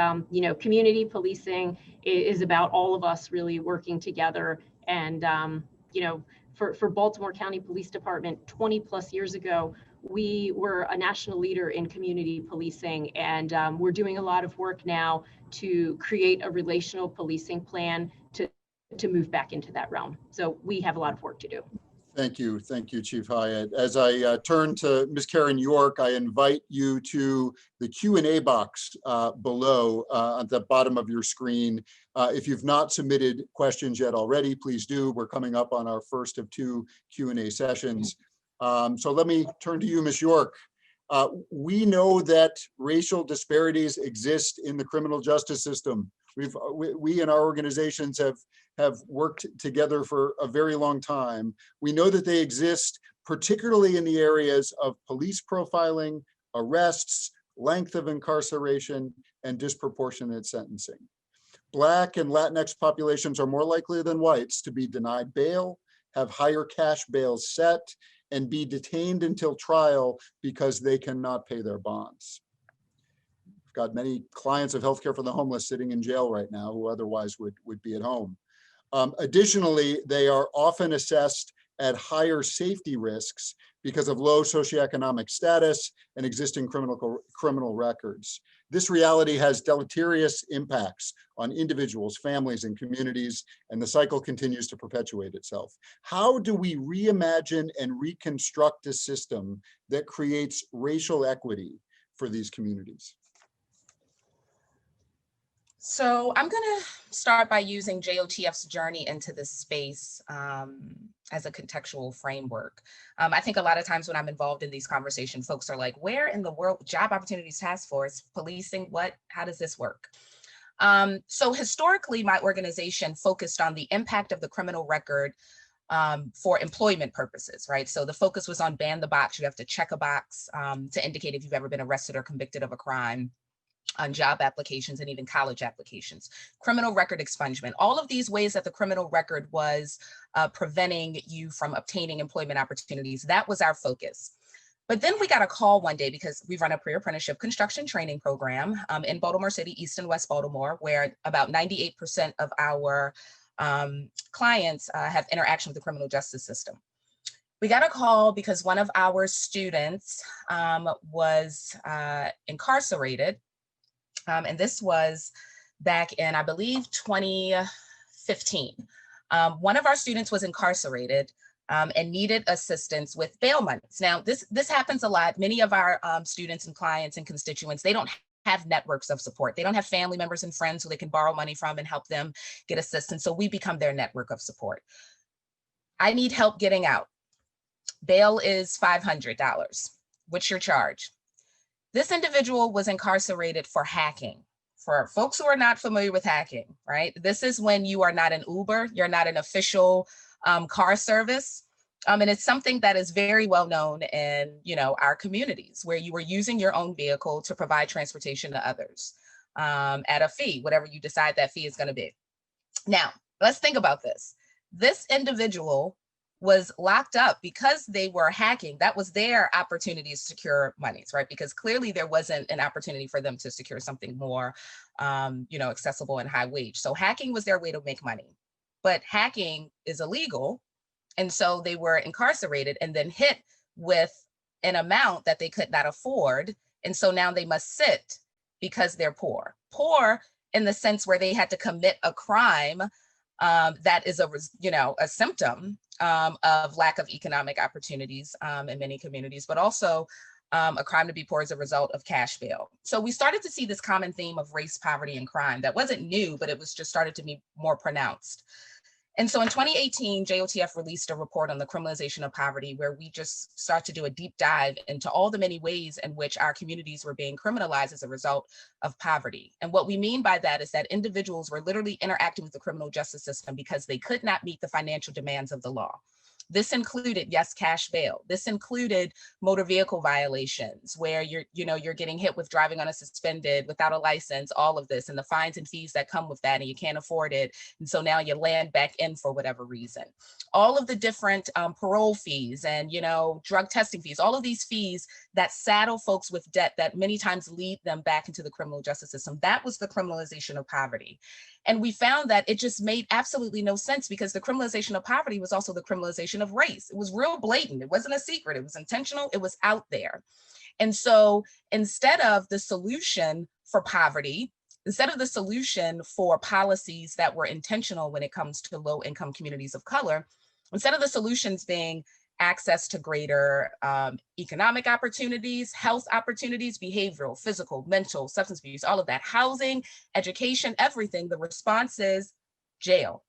community policing is about all of us really working together. And, for Baltimore County Police Department 20 plus years ago, we were a national leader in community policing, and we're doing a lot of work now to create a relational policing plan to move back into that realm. So we have a lot of work to do. Thank you, Chief Hyatt. As I turn to Ms. Caryn York, I invite you to the Q&A box below at the bottom of your screen. If you've not submitted questions yet already, please do. We're coming up on our first of 2 Q&A sessions. So let me turn to you, Ms. York. We know that racial disparities exist in the criminal justice system. We in our organizations have worked together for a very long time. We know that they exist, particularly in the areas of police profiling, arrests, length of incarceration, and disproportionate sentencing. Black and Latinx populations are more likely than whites to be denied bail, have higher cash bails set, and be detained until trial because they cannot pay their bonds. got many clients of healthcare for the homeless sitting in jail right now who otherwise would be at home. Additionally, they are often assessed at higher safety risks because of low socioeconomic status and existing criminal records. This reality has deleterious impacts on individuals, families, and communities, and the cycle continues to perpetuate itself. How do we reimagine and reconstruct a system that creates racial equity for these communities? So I'm going to start by using JOTF's journey into this space as a contextual framework. I think a lot of times when I'm involved in these conversations, folks are like, where in the world, Job Opportunities Task Force, policing, what, how does this work? So historically, my organization focused on the impact of the criminal record for employment purposes, right? So the focus was on ban the box. You have to check a box to indicate if you've ever been arrested or convicted of a crime, on job applications and even college applications, criminal record expungement, all of these ways that the criminal record was preventing you from obtaining employment opportunities. That was our focus. But then we got a call one day because we run a pre-apprenticeship construction training program in Baltimore City, East and West Baltimore, where about 98% of our clients have interaction with the criminal justice system. We got a call because one of our students was incarcerated. And this was back in, I believe, 2015. One of our students was incarcerated and needed assistance with bail monies. Now, this happens a lot. Many of our students and clients and constituents, they don't have networks of support. They don't have family members and friends who they can borrow money from and help them get assistance. So we become their network of support. I need help getting out. Bail is $500. What's your charge? This individual was incarcerated for hacking. For folks who are not familiar with hacking, right? This is when you are not an Uber, you're not an official car service. And it's something that is very well known in, our communities, where you are using your own vehicle to provide transportation to others at a fee, whatever you decide that fee is going to be. Now, let's think about this. This individual was locked up because they were hacking. That was their opportunity to secure monies, right? Because clearly there wasn't an opportunity for them to secure something more, accessible and high wage. So hacking was their way to make money, but hacking is illegal. And so they were incarcerated and then hit with an amount that they could not afford. And so now they must sit because they're poor. Poor in the sense where they had to commit a crime that is a symptom of lack of economic opportunities in many communities, but also a crime to be poor as a result of cash bail. So we started to see this common theme of race, poverty, and crime that wasn't new, but it was just started to be more pronounced. And so in 2018, JOTF released a report on the criminalization of poverty, where we just start to do a deep dive into all the many ways in which our communities were being criminalized as a result of poverty. And what we mean by that is that individuals were literally interacting with the criminal justice system because they could not meet the financial demands of the law. This included, yes, cash bail. This included motor vehicle violations where you're getting hit with driving on a suspended without a license, all of this, and the fines and fees that come with that, and you can't afford it. And so now you land back in for whatever reason. All of the different parole fees and, drug testing fees, all of these fees that saddle folks with debt that many times lead them back into the criminal justice system. That was the criminalization of poverty. And we found that it just made absolutely no sense because the criminalization of poverty was also the criminalization of race. It was real blatant. It wasn't a secret. It was intentional. It was out there. And so instead of the solution for poverty, instead of the solution for policies that were intentional when it comes to low income communities of color, instead of the solutions being access to greater economic opportunities, health opportunities, behavioral, physical, mental, substance abuse, all of that, housing, education, everything, the response is jail.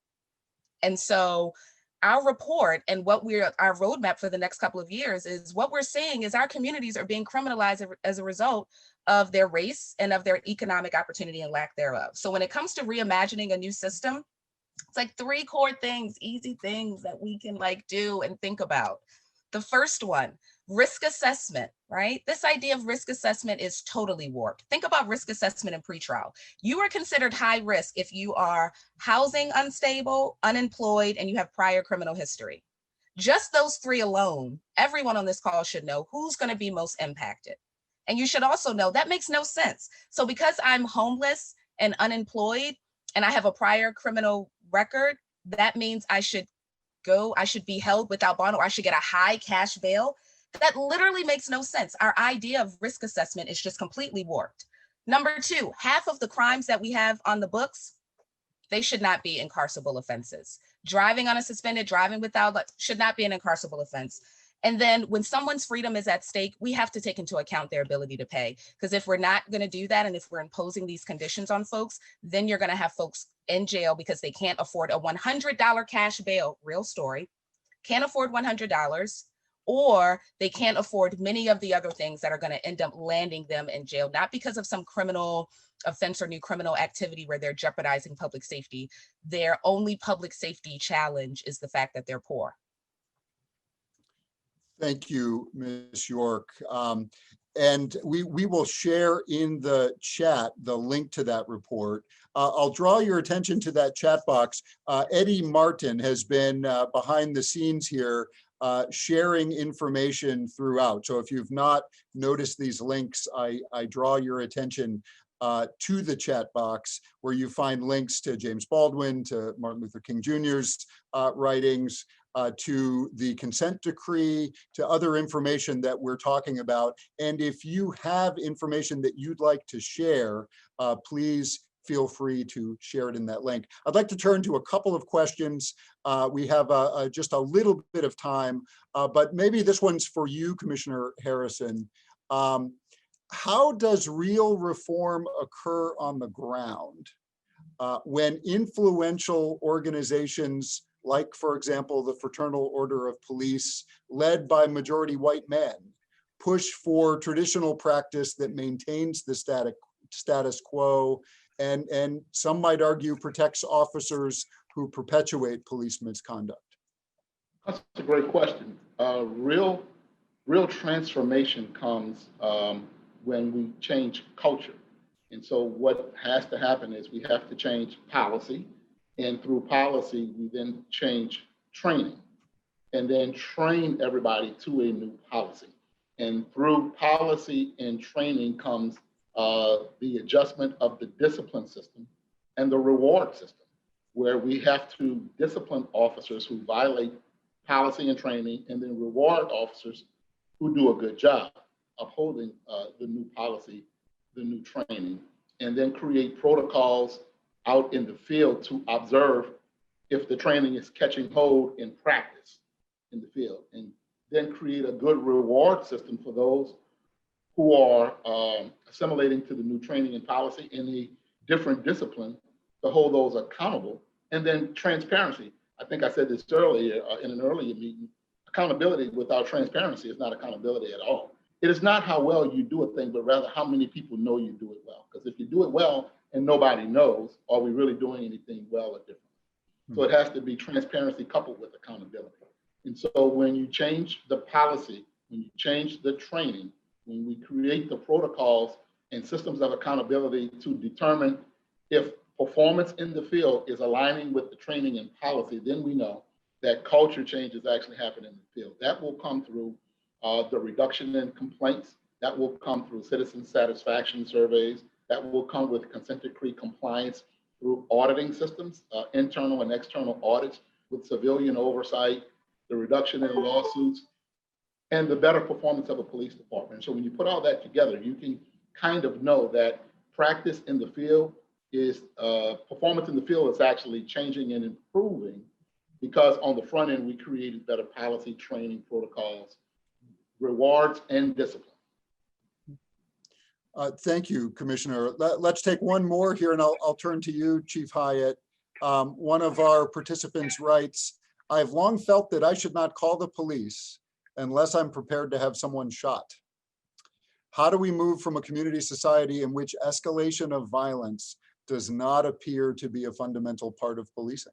And so our report and our roadmap for the next couple of years is what we're seeing is our communities are being criminalized as a result of their race and of their economic opportunity and lack thereof. So when it comes to reimagining a new system, it's like 3 core things, easy things that we can do and think about. The first one, risk assessment, right? This idea of risk assessment is totally warped. Think about risk assessment in pretrial. You are considered high risk if you are housing unstable, unemployed, and you have prior criminal history. Just those 3 alone, everyone on this call should know who's going to be most impacted. And you should also know that makes no sense. So because I'm homeless and unemployed and I have a prior criminal record, that means I should be held without bond, or I should get a high cash bail. That literally makes no sense. Our idea of risk assessment is just completely warped. Number two, half of the crimes that we have on the books, they should not be incarcerable offenses. Driving on a suspended, driving without, should not be an incarcerable offense. And then when someone's freedom is at stake, we have to take into account their ability to pay. Because if we're not going to do that, and if we're imposing these conditions on folks, then you're going to have folks in jail because they can't afford a $100 cash bail, real story, can't afford $100, or they can't afford many of the other things that are going to end up landing them in jail, not because of some criminal offense or new criminal activity where they're jeopardizing public safety. Their only public safety challenge is the fact that they're poor. Thank you, Ms. York. And we will share in the chat the link to that report. I'll draw your attention to that chat box. Eddie Martin has been behind the scenes here sharing information throughout. So if you've not noticed these links, I draw your attention to the chat box where you find links to James Baldwin, to Martin Luther King Jr.'s writings, to the consent decree, to other information that we're talking about. And if you have information that you'd like to share, please feel free to share it in that link. I'd like to turn to a couple of questions. We have just a little bit of time, but maybe this one's for you, Commissioner Harrison. How does real reform occur on the ground when influential organizations like, for example, the Fraternal Order of Police, led by majority white men, push for traditional practice that maintains the status quo, and some might argue protects officers who perpetuate police misconduct? That's a great question. Real transformation comes when we change culture. And so what has to happen is we have to change policy. And through policy, we then change training and then train everybody to a new policy. And through policy and training comes the adjustment of the discipline system and the reward system, where we have to discipline officers who violate policy and training, and then reward officers who do a good job upholding the new policy, the new training, and then create protocols out in the field to observe if the training is catching hold in practice in the field, and then create a good reward system for those who are assimilating to the new training and policy in a different discipline to hold those accountable. And then transparency. I think I said this earlier in an earlier meeting, accountability without transparency is not accountability at all. It is not how well you do a thing, but rather how many people know you do it well. Because if you do it well and nobody knows, are we really doing anything well or different? So it has to be transparency coupled with accountability. And so when you change the policy, when you change the training, when we create the protocols and systems of accountability to determine if performance in the field is aligning with the training and policy, then we know that culture change is actually happening in the field. That will come through the reduction in complaints. That will come through citizen satisfaction surveys. That will come with consent decree compliance through auditing systems, internal and external audits with civilian oversight, the reduction in lawsuits, and the better performance of a police department. So when you put all that together, you can kind of know that practice in the field is, performance in the field is actually changing and improving, because on the front end, we created better policy, training, protocols, rewards, and discipline. Thank you, Commissioner. Let's take one more here, and I'll turn to you, Chief Hyatt. One of our participants writes, "I've long felt that I should not call the police unless I'm prepared to have someone shot. How do we move from a community society in which escalation of violence does not appear to be a fundamental part of policing?"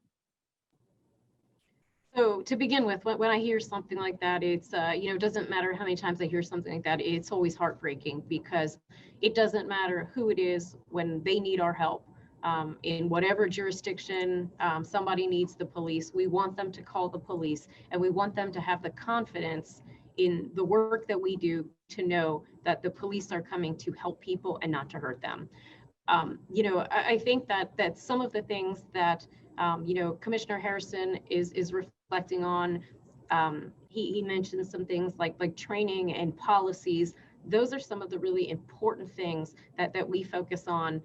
So to begin with, when I hear something like that, it's, it doesn't matter how many times I hear something like that, it's always heartbreaking, because it doesn't matter who it is when they need our help. In whatever jurisdiction somebody needs the police, we want them to call the police, and we want them to have the confidence in the work that we do to know that the police are coming to help people and not to hurt them. I think that some of the things that Commissioner Harrison is reflecting on, he mentioned some things like training and policies. Those are some of the really important things that we focus on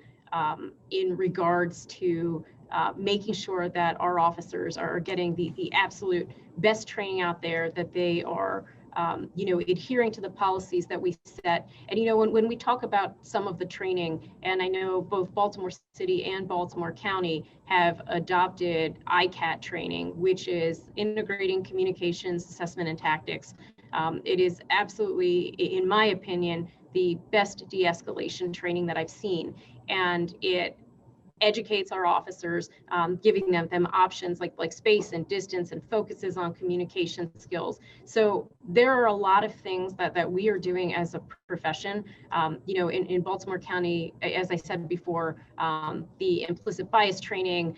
in regards to making sure that our officers are getting the absolute best training out there, that they are adhering to the policies that we set. And, when we talk about some of the training, and I know both Baltimore City and Baltimore County have adopted ICAT training, which is integrating communications, assessment, and tactics. It is absolutely, in my opinion, the best de-escalation training that I've seen. And it educates our officers, giving them options like space and distance, and focuses on communication skills. So there are a lot of things that we are doing as a profession. In Baltimore County, as I said before, the implicit bias training,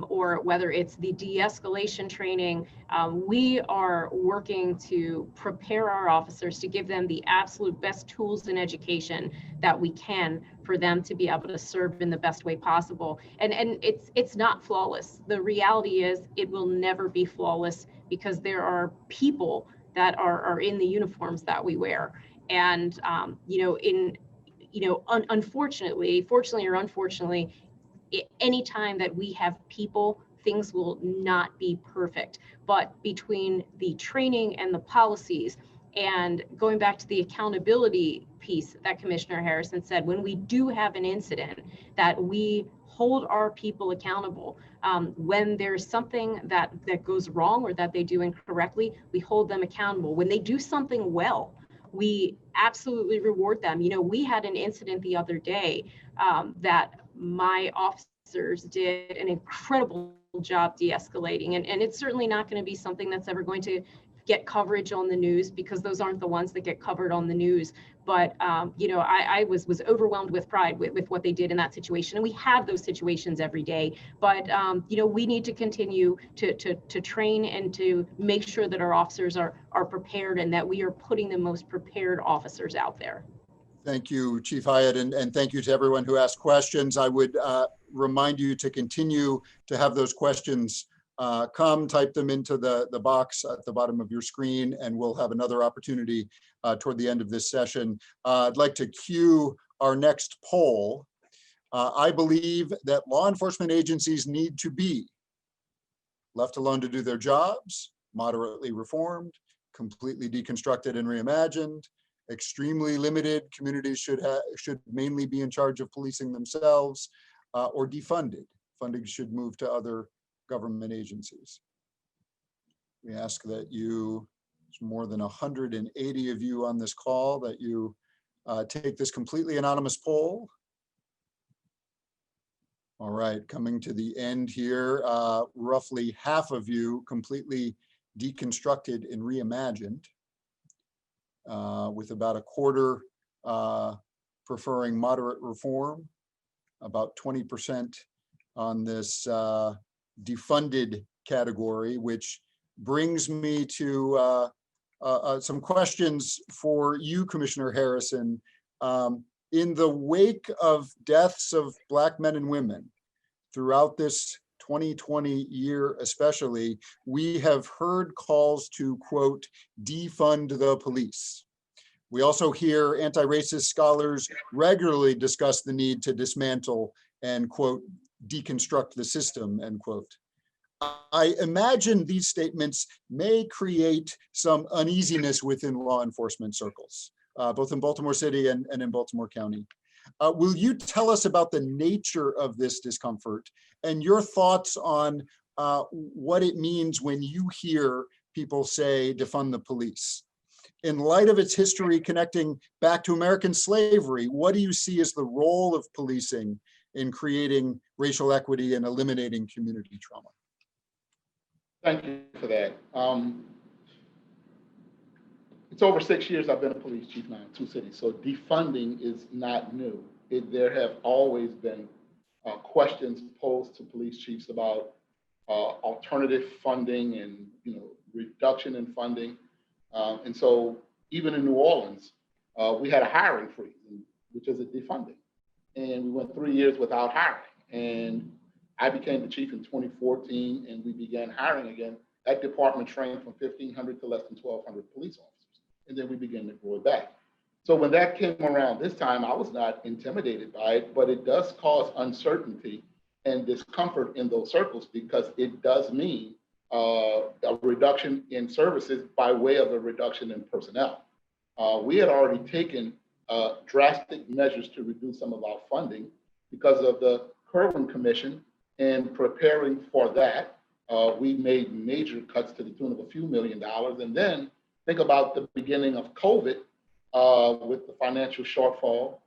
or whether it's the de-escalation training, we are working to prepare our officers to give them the absolute best tools and education that we can for them to be able to serve in the best way possible. And it's not flawless. The reality is it will never be flawless, because there are people that are in the uniforms that we wear. And unfortunately, fortunately or unfortunately, any time that we have people, things will not be perfect. But between the training and the policies, and going back to the accountability piece that Commissioner Harrison said, when we do have an incident, that we hold our people accountable. When there's something that goes wrong or that they do incorrectly, we hold them accountable. When they do something well, we absolutely reward them. We had an incident the other day that my officers did an incredible job de-escalating, and it's certainly not going to be something that's ever going to get coverage on the news, because those aren't the ones that get covered on the news. But I was overwhelmed with pride with what they did in that situation, and we have those situations every day. But we need to continue to train and to make sure that our officers are prepared, and that we are putting the most prepared officers out there. Thank you, Chief Hyatt, and thank you to everyone who asked questions. I would remind you to continue to have those questions type them into the box at the bottom of your screen, and we'll have another opportunity toward the end of this session. I'd like to cue our next poll. I believe that law enforcement agencies need to be left alone to do their jobs, moderately reformed, completely deconstructed and reimagined, extremely limited, communities should mainly be in charge of policing themselves, or defunded. Funding should move to other government agencies. We ask that you, there's more than 180 of you on this call, that you take this completely anonymous poll. All right, coming to the end here, roughly half of you completely deconstructed and reimagined, with about a quarter preferring moderate reform, about 20% on this defunded category, which brings me to some questions for you, Commissioner Harrison. In the wake of deaths of Black men and women throughout this 2020 year especially, we have heard calls to, quote, defund the police. We also hear anti-racist scholars regularly discuss the need to dismantle and, quote, deconstruct the system, end quote. I imagine these statements may create some uneasiness within law enforcement circles, both in Baltimore City and in Baltimore County. Will you tell us about the nature of this discomfort and your thoughts on what it means when you hear people say defund the police? In light of its history connecting back to American slavery, what do you see as the role of policing in creating racial equity and eliminating community trauma? Thank you for that. It's over 6 years I've been a police chief now in 2 cities, so defunding is not new. There have always been questions posed to police chiefs about alternative funding and reduction in funding. And so even in New Orleans, we had a hiring freeze, which is a defunding. And we went 3 years without hiring. And I became the chief in 2014, and we began hiring again. That department shrank from 1,500 to less than 1,200 police officers. And then we began to grow it back. So when that came around this time, I was not intimidated by it, but it does cause uncertainty and discomfort in those circles, because it does mean a reduction in services by way of a reduction in personnel. We had already taken drastic measures to reduce some of our funding because of the Caryn Commission, and preparing for that, we made major cuts to the tune of a few $1 million. And then think about the beginning of COVID with the financial shortfall,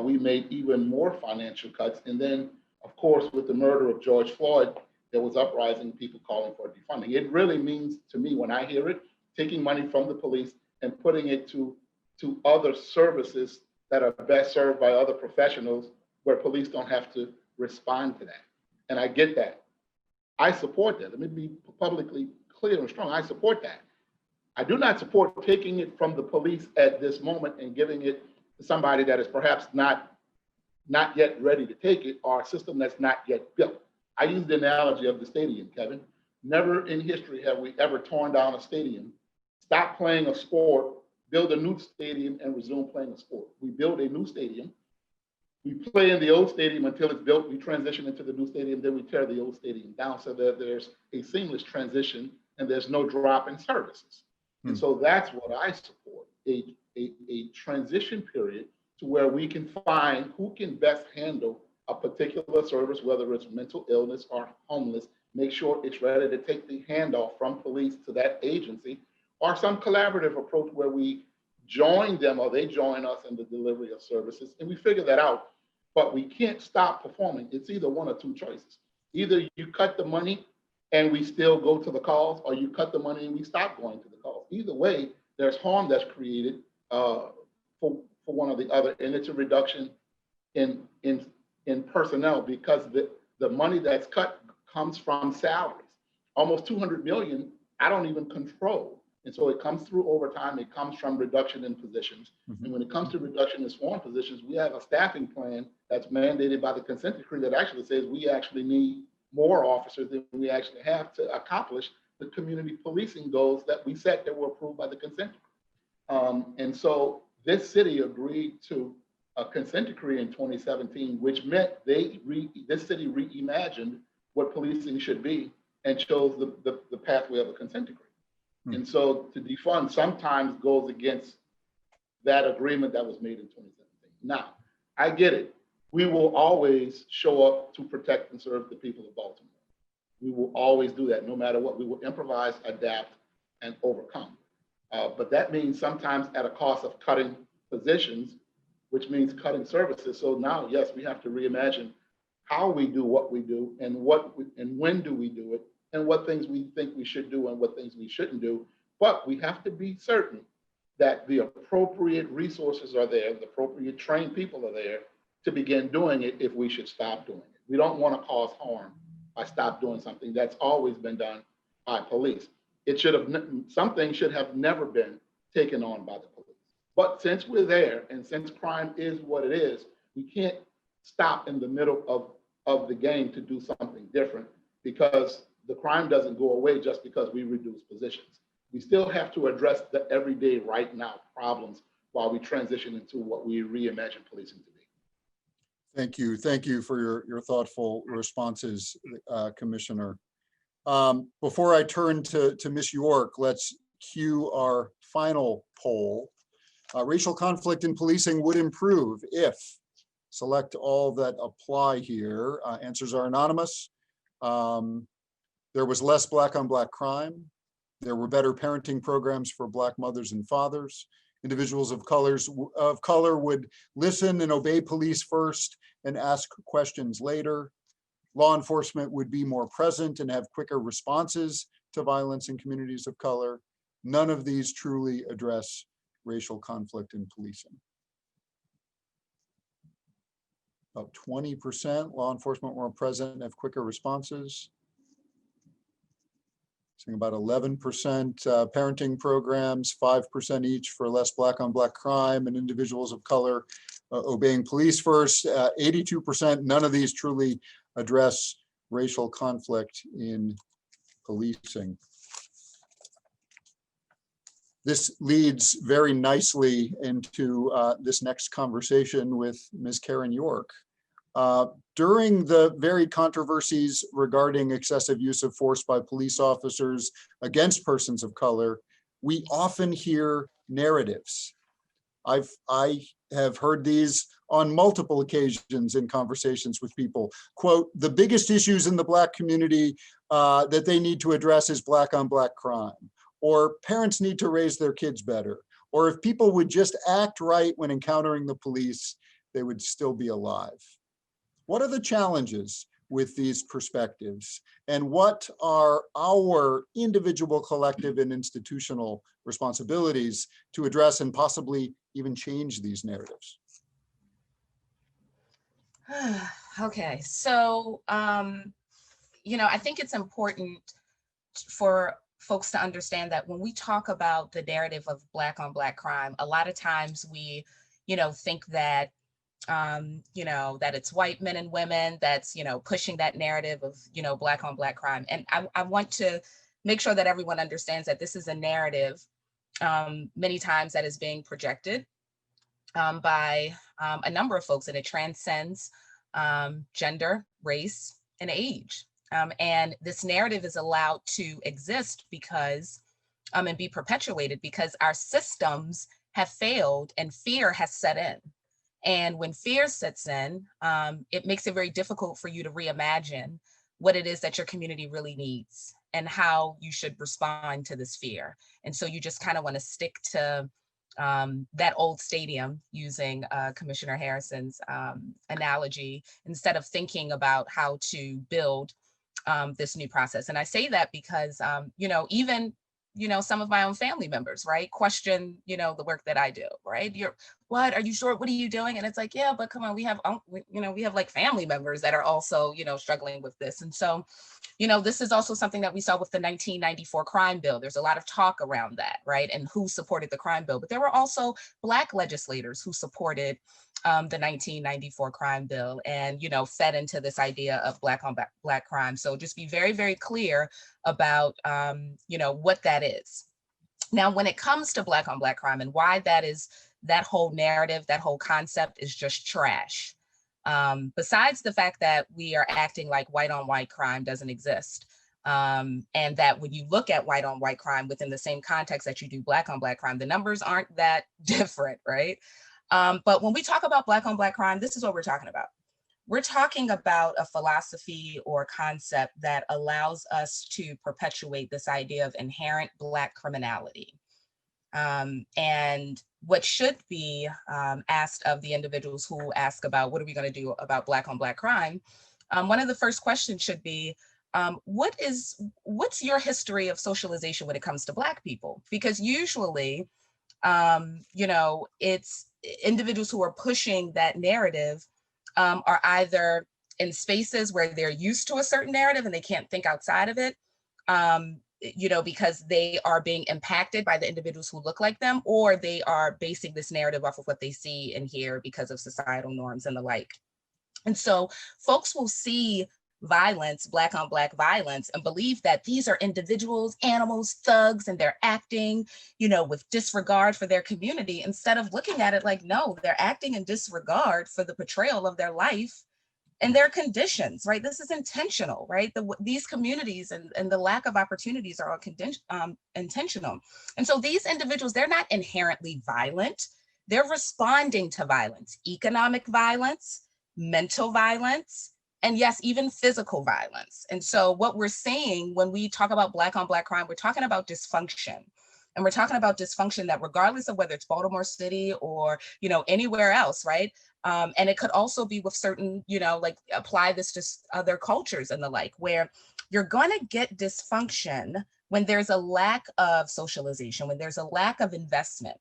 we made even more financial cuts. And then, of course, with the murder of George Floyd, there was uprising, people calling for defunding. It really means to me, when I hear it, taking money from the police and putting it to other services that are best served by other professionals, where police don't have to respond to that. And I get that. I support that. Let me be publicly clear and strong. I support that. I do not support taking it from the police at this moment and giving it to somebody that is perhaps not yet ready to take it, or a system that's not yet built. I use the analogy of the stadium, Kevin. Never in history have we ever torn down a stadium, stopped playing a sport, build a new stadium, and resume playing a sport. We build a new stadium. We play in the old stadium until it's built. We transition into the new stadium, then we tear the old stadium down, so that there's a seamless transition and there's no drop in services. And so that's what I support, a transition period to where we can find who can best handle a particular service, whether it's mental illness or homeless, make sure it's ready to take the handoff from police to that agency, or some collaborative approach where we join them or they join us in the delivery of services, and we figure that out. But we can't stop performing. It's either one or two choices. Either you cut the money and we still go to the calls, or you cut the money and we stop going to the calls. Either way, there's harm that's created for one or the other, and it's a reduction in personnel, because the money that's cut comes from salaries. Almost 200 million, I don't even control. And so it comes through overtime, it comes from reduction in positions. Mm-hmm. And when it comes to reduction in sworn positions, we have a staffing plan that's mandated by the consent decree that actually says we actually need more officers than we actually have to accomplish the community policing goals that we set that were approved by the consent decree. And so this city agreed to a consent decree in 2017, which meant this city reimagined what policing should be and chose the pathway of a consent decree. Hmm. And so to defund sometimes goes against that agreement that was made in 2017. Now, I get it. We will always show up to protect and serve the people of Baltimore. We will always do that, no matter what. We will improvise, adapt, and overcome. But that means sometimes at a cost of cutting positions, which means cutting services. So now, yes, we have to reimagine how we do what we do, and when do we do it, and what things we think we should do and what things we shouldn't do. But we have to be certain that the appropriate resources are there, the appropriate trained people are there to begin doing it if we should stop doing it. We don't want to cause harm by stop doing something that's always been done by police. Some things should have never been taken on by the police. But since we're there, and since crime is what it is, we can't stop in the middle of the game to do something different, because the crime doesn't go away just because we reduce positions. We still have to address the everyday right now problems while we transition into what we reimagine policing to be. Thank you. Thank you for your thoughtful responses, Commissioner. Before I turn to Ms. York, let's cue our final poll. Racial conflict in policing would improve if, select all that apply here. Answers are anonymous. There was less Black on Black crime. There were better parenting programs for Black mothers and fathers. Individuals of color would listen and obey police first and ask questions later. Law enforcement would be more present and have quicker responses to violence in communities of color. None of these truly address racial conflict in policing. About 20% law enforcement more present and have quicker responses. saying about 11% parenting programs, 5% each for less Black on Black crime and individuals of color obeying police first. 82%, none of these truly address racial conflict in policing. This leads very nicely into this next conversation with Ms. Caryn York. During the varied controversies regarding excessive use of force by police officers against persons of color, we often hear narratives. I have heard these on multiple occasions in conversations with people. Quote, the biggest issues in the Black community that they need to address is Black on Black crime, or parents need to raise their kids better, or if people would just act right when encountering the police, they would still be alive. What are the challenges with these perspectives? And what are our individual, collective, and institutional responsibilities to address and possibly even change these narratives? Okay, so, I think it's important for folks to understand that when we talk about the narrative of Black on Black crime, a lot of times we, think that, that it's white men and women that's, pushing that narrative of, Black on Black crime. And I want to make sure that everyone understands that this is a narrative many times that is being projected by a number of folks, and it transcends gender, race, and age. And this narrative is allowed to exist because, and be perpetuated because our systems have failed and fear has set in. And when fear sets in, it makes it very difficult for you to reimagine what it is that your community really needs and how you should respond to this fear. And so you just kind of want to stick to that old stadium, using Commissioner Harrison's analogy, instead of thinking about how to build this new process. And I say that because, even, some of my own family members, right, question, the work that I do, right? What, are you sure? What are you doing? And it's like, yeah, but come on, we have, we have like family members that are also, struggling with this. And so, this is also something that we saw with the 1994 crime bill. There's a lot of talk around that, right? And who supported the crime bill, but there were also Black legislators who supported the 1994 crime bill and, fed into this idea of Black on Black crime. So just be very, very clear about, what that is. Now, when it comes to Black on Black crime and why that whole narrative, that whole concept is just trash. Besides the fact that we are acting like white on white crime doesn't exist. And that when you look at white on white crime within the same context that you do Black on Black crime, the numbers aren't that different, right? But when we talk about Black on Black crime, this is what we're talking about. We're talking about a philosophy or concept that allows us to perpetuate this idea of inherent Black criminality. And what should be asked of the individuals who ask about what are we going to do about Black on Black crime, one of the first questions should be, what's your history of socialization when it comes to Black people? Because usually, it's individuals who are pushing that narrative are either in spaces where they're used to a certain narrative and they can't think outside of it, because they are being impacted by the individuals who look like them, or they are basing this narrative off of what they see and hear because of societal norms and the like. And so folks will see violence, Black on Black violence, and believe that these are individuals, animals, thugs, and they're acting, with disregard for their community, instead of looking at it like, no, they're acting in disregard for the portrayal of their life and their conditions, right? This is intentional, right? These communities and the lack of opportunities are all intentional. And so these individuals, they're not inherently violent. They're responding to violence, economic violence, mental violence, and yes, even physical violence. And so what we're saying when we talk about Black on Black crime, we're talking about dysfunction. And we're talking about dysfunction that regardless of whether it's Baltimore City or, anywhere else, right? And it could also be with certain, like apply this to other cultures and the like, where you're gonna get dysfunction when there's a lack of socialization, when there's a lack of investment,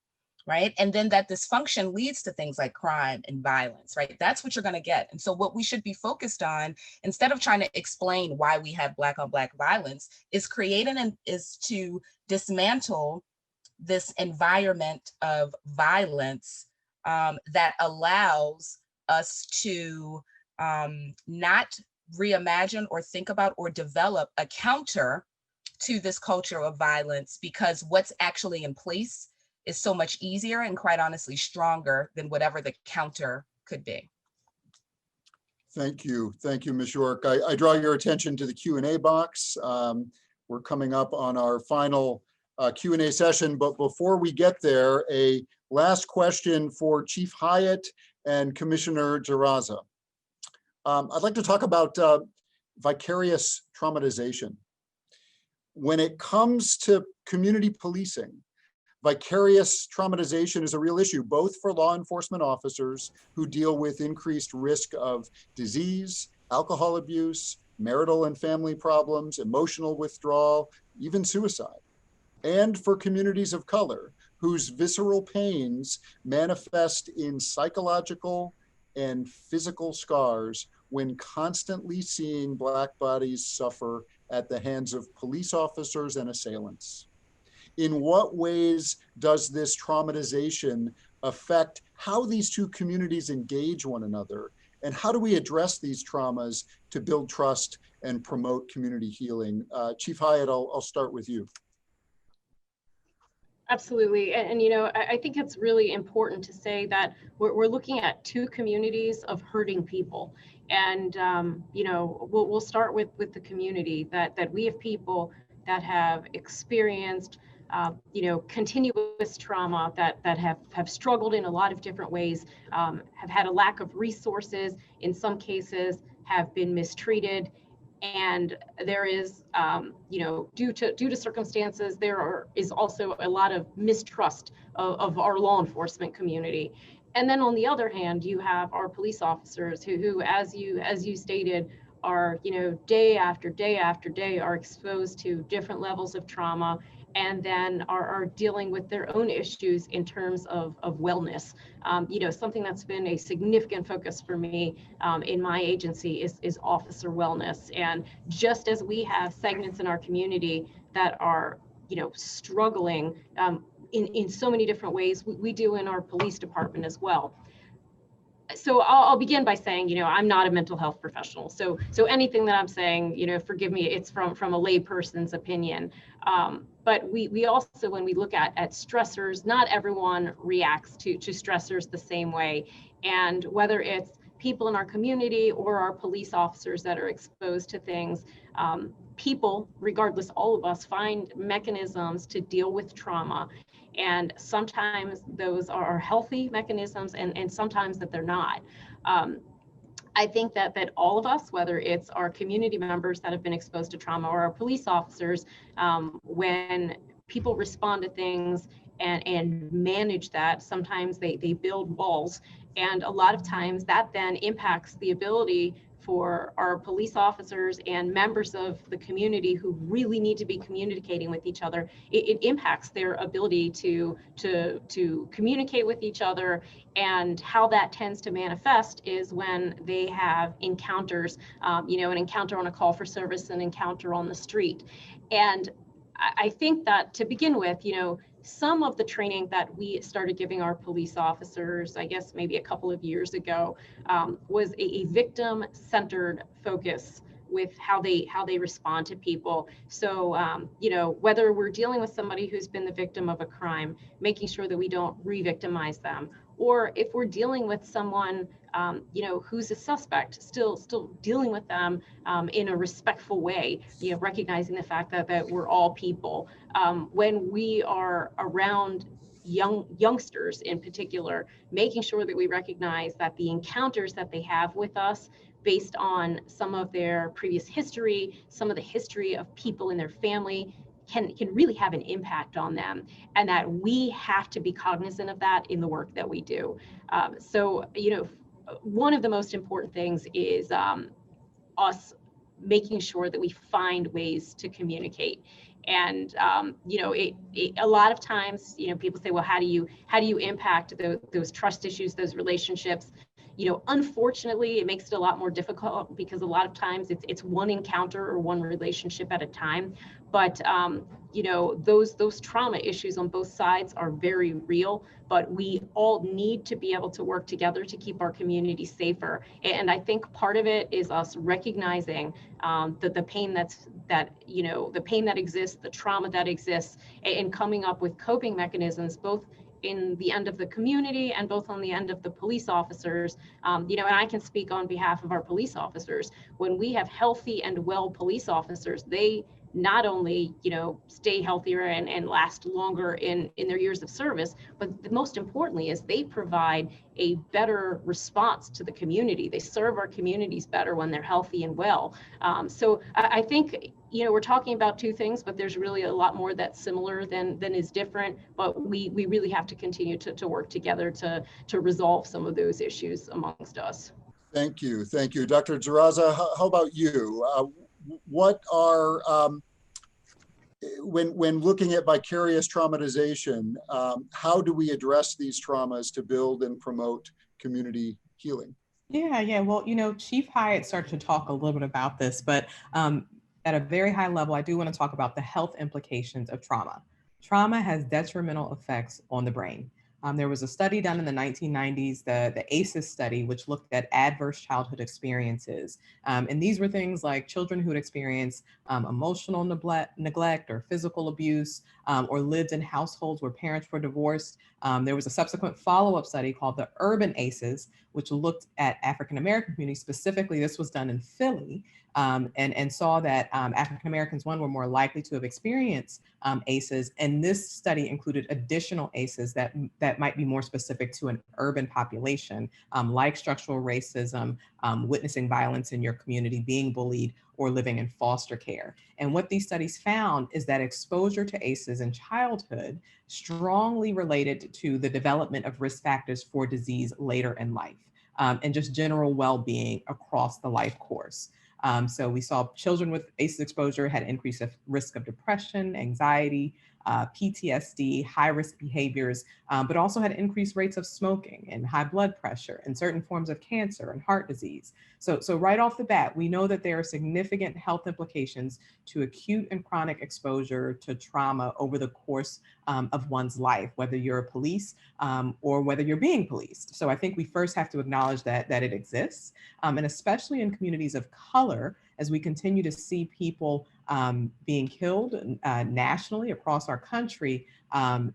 right? And then that dysfunction leads to things like crime and violence, right? That's what you're going to get. And so what we should be focused on, instead of trying to explain why we have Black on Black violence, is to dismantle this environment of violence that allows us to not reimagine or think about or develop a counter to this culture of violence, because what's actually in place is so much easier and, quite honestly, stronger than whatever the counter could be. Thank you, Ms. York. I draw your attention to the Q&A box. We're coming up on our final Q&A session, but before we get there, a last question for Chief Hyatt and Commissioner Dzirasa. I'd like to talk about vicarious traumatization. When it comes to community policing, vicarious traumatization is a real issue, both for law enforcement officers who deal with increased risk of disease, alcohol abuse, marital and family problems, emotional withdrawal, even suicide, and for communities of color whose visceral pains manifest in psychological and physical scars when constantly seeing Black bodies suffer at the hands of police officers and assailants. In what ways does this traumatization affect how these two communities engage one another? And how do we address these traumas to build trust and promote community healing? Chief Hyatt, I'll start with you. Absolutely. And you know, I think it's really important to say that we're looking at two communities of hurting people. And, you know, we'll start with the community that we have people that have experienced, you know, continuous trauma, that have struggled in a lot of different ways, have had a lack of resources, in some cases have been mistreated. And there is, you know, due to circumstances, is also a lot of mistrust of our law enforcement community. And then on the other hand, you have our police officers who as you stated, are, you know, day after day after day are exposed to different levels of trauma, and then are dealing with their own issues in terms of wellness. You know, something that's been a significant focus for me in my agency is officer wellness. And just as we have segments in our community that are, you know, struggling in so many different ways, we do in our police department as well. So I'll begin by saying, you know, I'm not a mental health professional. So anything that I'm saying, you know, forgive me, it's from a layperson's opinion. But we also, when we look at stressors, not everyone reacts to stressors the same way. And whether it's people in our community or our police officers that are exposed to things, people, regardless, all of us, find mechanisms to deal with trauma. And sometimes those are healthy mechanisms, and sometimes that they're not. I think that all of us, whether it's our community members that have been exposed to trauma or our police officers, when people respond to things and manage that, sometimes they build walls. And a lot of times that then impacts the ability for our police officers and members of the community who really need to be communicating with each other. It impacts their ability to communicate with each other. And how that tends to manifest is when they have encounters, you know, an encounter on a call for service, an encounter on the street. And I think that, to begin with, you know, some of the training that we started giving our police officers, I guess maybe a couple of years ago, was a victim-centered focus with how they respond to people. So, you know, whether we're dealing with somebody who's been the victim of a crime, making sure that we don't re-victimize them, or if we're dealing with someone, you know, who's a suspect, still dealing with them in a respectful way, you know, recognizing the fact that we're all people. When we are around youngsters in particular, making sure that we recognize that the encounters that they have with us, based on some of their previous history, some of the history of people in their family, can really have an impact on them, and that we have to be cognizant of that in the work that we do. So, you know, one of the most important things is us making sure that we find ways to communicate. And a lot of times, people say, well, how do you impact those trust issues, those relationships? Unfortunately, it makes it a lot more difficult because a lot of times it's one encounter or one relationship at a time. But those trauma issues on both sides are very real, but we all need to be able to work together to keep our community safer. And I think part of it is us recognizing that the pain the pain that exists, the trauma that exists, and coming up with coping mechanisms, both in the end of the community and both on the end of the police officers. And I can speak on behalf of our police officers. When we have healthy and well police officers, they not only stay healthier and last longer in their years of service, but most importantly is they provide a better response to the community. They serve our communities better when they're healthy and well. So I think we're talking about two things, but there's really a lot more that's similar than is different. But we really have to continue to work together to resolve some of those issues amongst us. Thank you. Dr. Dzirasa, how about you? What are, when looking at vicarious traumatization, how do we address these traumas to build and promote community healing? Yeah. Well, Chief Hyatt started to talk a little bit about this, but at a very high level, I do want to talk about the health implications of trauma. Trauma has detrimental effects on the brain. There was a study done in the 1990s, the ACEs study, which looked at adverse childhood experiences. And these were things like children who had experienced emotional neglect or physical abuse, or lived in households where parents were divorced. There was a subsequent follow-up study called the Urban ACEs, which looked at African-American communities. Specifically, this was done in Philly, and saw that African-Americans, one, were more likely to have experienced ACEs. And this study included additional ACEs that might be more specific to an urban population, like structural racism, witnessing violence in your community, being bullied, or living in foster care. And what these studies found is that exposure to ACEs in childhood strongly related to the development of risk factors for disease later in life, and just general well-being across the life course. So we saw children with ACEs exposure had increased risk of depression, anxiety, PTSD, high-risk behaviors, but also had increased rates of smoking and high blood pressure and certain forms of cancer and heart disease. So right off the bat, we know that there are significant health implications to acute and chronic exposure to trauma over the course of one's life, whether you're a police or whether you're being policed. So I think we first have to acknowledge that it exists, and especially in communities of color, as we continue to see people being killed nationally across our country,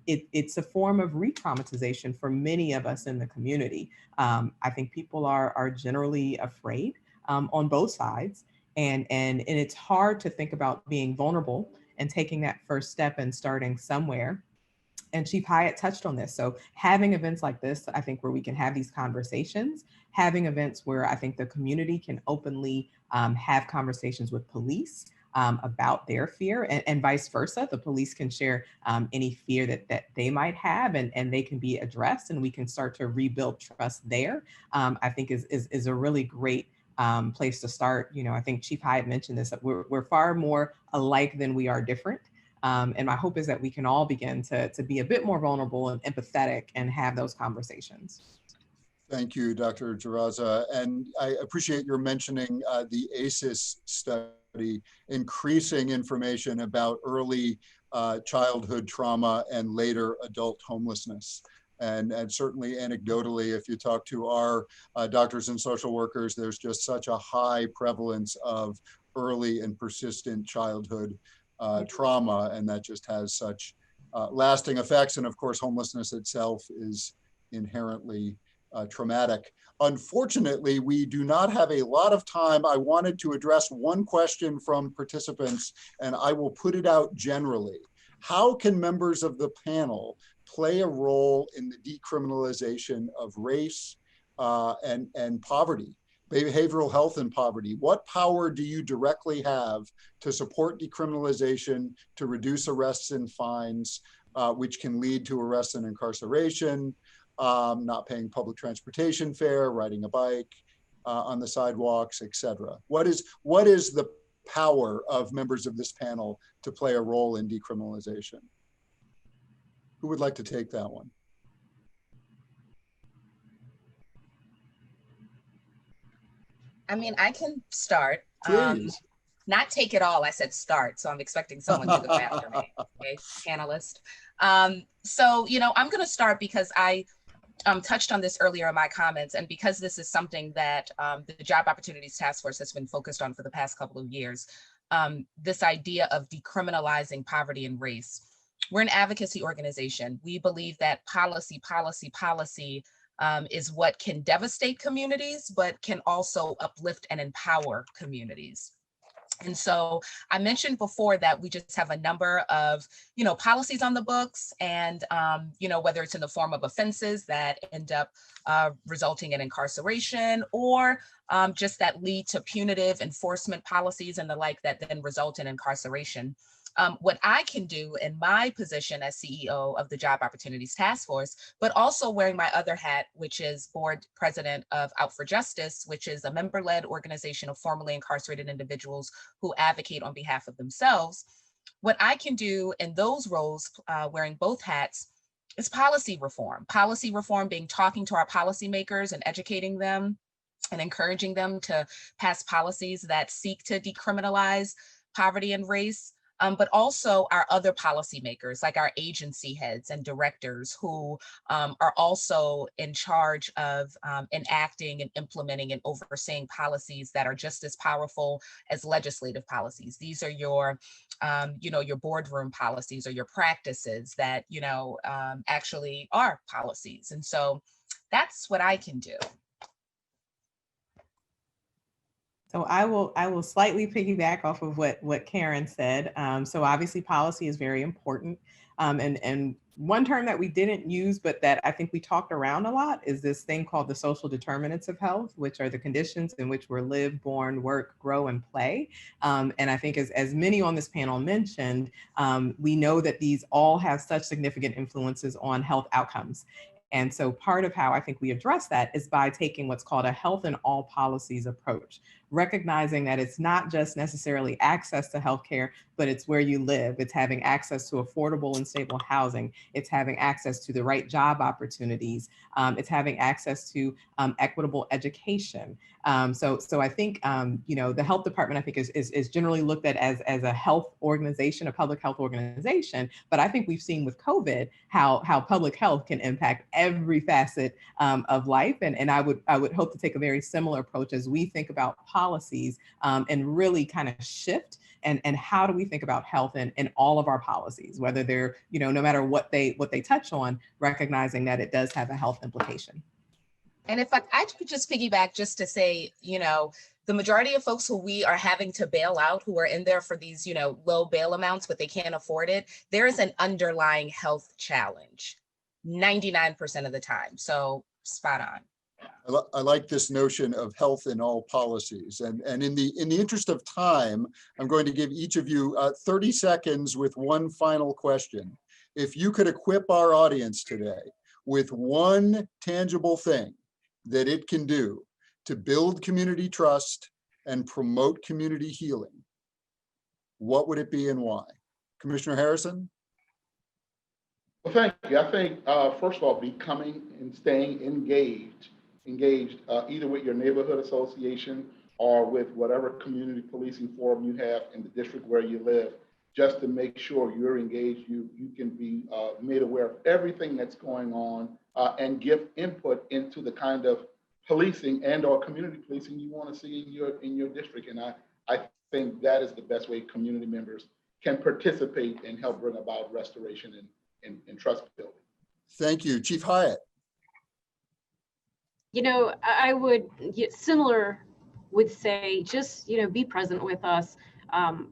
it's a form of re-traumatization for many of us in the community. I think people are generally afraid on both sides, and it's hard to think about being vulnerable and taking that first step and starting somewhere. And Chief Hyatt touched on this. So having events like this, I think, where we can have these conversations, having events where I think the community can openly have conversations with police about their fear, and vice versa. The police can share any fear that they might have, and they can be addressed, and we can start to rebuild trust there. I think is a really great place to start. I think Chief Hyatt mentioned this, that we're far more alike than we are different. And my hope is that we can all begin to be a bit more vulnerable and empathetic and have those conversations. Thank you, Dr. Dzirasa. And I appreciate your mentioning the ACEs study, increasing information about early childhood trauma and later adult homelessness. And certainly anecdotally, if you talk to our doctors and social workers, there's just such a high prevalence of early and persistent childhood trauma, and that just has such lasting effects. And of course, homelessness itself is inherently traumatic. Unfortunately, we do not have a lot of time. I wanted to address one question from participants, and I will put it out generally. How can members of the panel play a role in the decriminalization of race and poverty? Behavioral health and poverty. What power do you directly have to support decriminalization, to reduce arrests and fines, which can lead to arrests and incarceration, not paying public transportation fare, riding a bike on the sidewalks, etc.? What is the power of members of this panel to play a role in decriminalization? Who would like to take that one? I mean, I can start. Please. Not take it all, I said start, so I'm expecting someone to go after me, okay, panelist. So, I'm gonna start because I touched on this earlier in my comments, and because this is something that the Job Opportunities Task Force has been focused on for the past couple of years, this idea of decriminalizing poverty and race. We're an advocacy organization. We believe that policy is what can devastate communities, but can also uplift and empower communities. And so I mentioned before that we just have a number of, policies on the books, and, whether it's in the form of offenses that end up resulting in incarceration, or just that lead to punitive enforcement policies and the like that then result in incarceration. What I can do in my position as CEO of the Job Opportunities Task Force, but also wearing my other hat, which is board president of Out for Justice, which is a member-led organization of formerly incarcerated individuals who advocate on behalf of themselves. What I can do in those roles, wearing both hats, is policy reform. Policy reform being talking to our policymakers and educating them and encouraging them to pass policies that seek to decriminalize poverty and race. But also our other policymakers, like our agency heads and directors, who are also in charge of enacting and implementing and overseeing policies that are just as powerful as legislative policies. These are your, your boardroom policies or your practices that, actually are policies. And so that's what I can do. So I will slightly piggyback off of what Caryn said. So obviously policy is very important. And one term that we didn't use, but that I think we talked around a lot, is this thing called the social determinants of health, which are the conditions in which we live, born, work, grow, and play. And I think as many on this panel mentioned, we know that these all have such significant influences on health outcomes. And so part of how I think we address that is by taking what's called a health in all policies approach, recognizing that it's not just necessarily access to healthcare, but it's where you live. It's having access to affordable and stable housing. It's having access to the right job opportunities. It's having access to equitable education. So I think, the health department, I think is generally looked at as a health organization, a public health organization. But I think we've seen with COVID how public health can impact every facet of life. And I would hope to take a very similar approach as we think about policies and really kind of shift and how do we think about health in all of our policies, whether they're, no matter what they touch on, recognizing that it does have a health implication. And if I could just piggyback just to say, the majority of folks who we are having to bail out, who are in there for these, low bail amounts, but they can't afford it, there is an underlying health challenge 99% of the time. So spot on. I like this notion of health in all policies. And in the interest of time, I'm going to give each of you 30 seconds with one final question. If you could equip our audience today with one tangible thing that it can do to build community trust and promote community healing, what would it be and why? Commissioner Harrison? Well, thank you. I think, first of all, becoming and staying engaged either with your neighborhood association or with whatever community policing forum you have in the district where you live, just to make sure you're engaged, you can be made aware of everything that's going on and give input into the kind of policing and or community policing you want to see in your district. And I think that is the best way community members can participate and help bring about restoration and trust building. Thank you. Chief Hyatt. I would would say just, be present with us.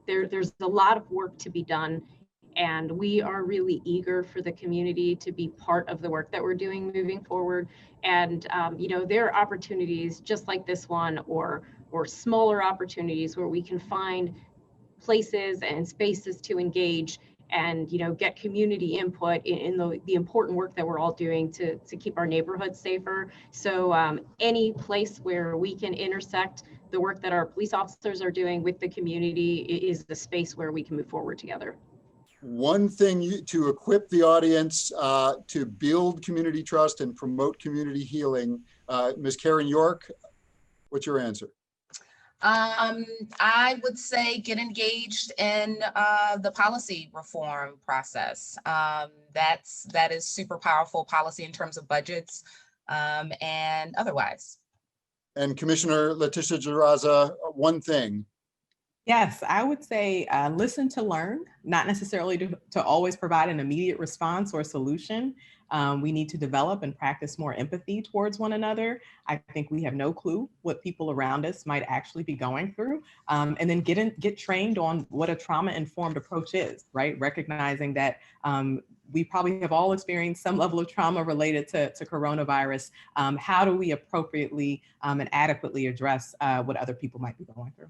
There's a lot of work to be done, and we are really eager for the community to be part of the work that we're doing moving forward. And, there are opportunities just like this one or smaller opportunities where we can find places and spaces to engage and get community input in the important work that we're all doing to keep our neighborhoods safer. So any place where we can intersect the work that our police officers are doing with the community is the space where we can move forward together. One thing to equip the audience to build community trust and promote community healing. Ms. Caryn York, what's your answer? I would say get engaged in the policy reform process. That is super powerful policy in terms of budgets and otherwise. And Commissioner Letitia Dzirasa, one thing. Yes, I would say listen to learn, not necessarily to always provide an immediate response or solution. We need to develop and practice more empathy towards one another. I think we have no clue what people around us might actually be going through. And then get trained on what a trauma-informed approach is, right? Recognizing that we probably have all experienced some level of trauma related to coronavirus. How do we appropriately and adequately address what other people might be going through?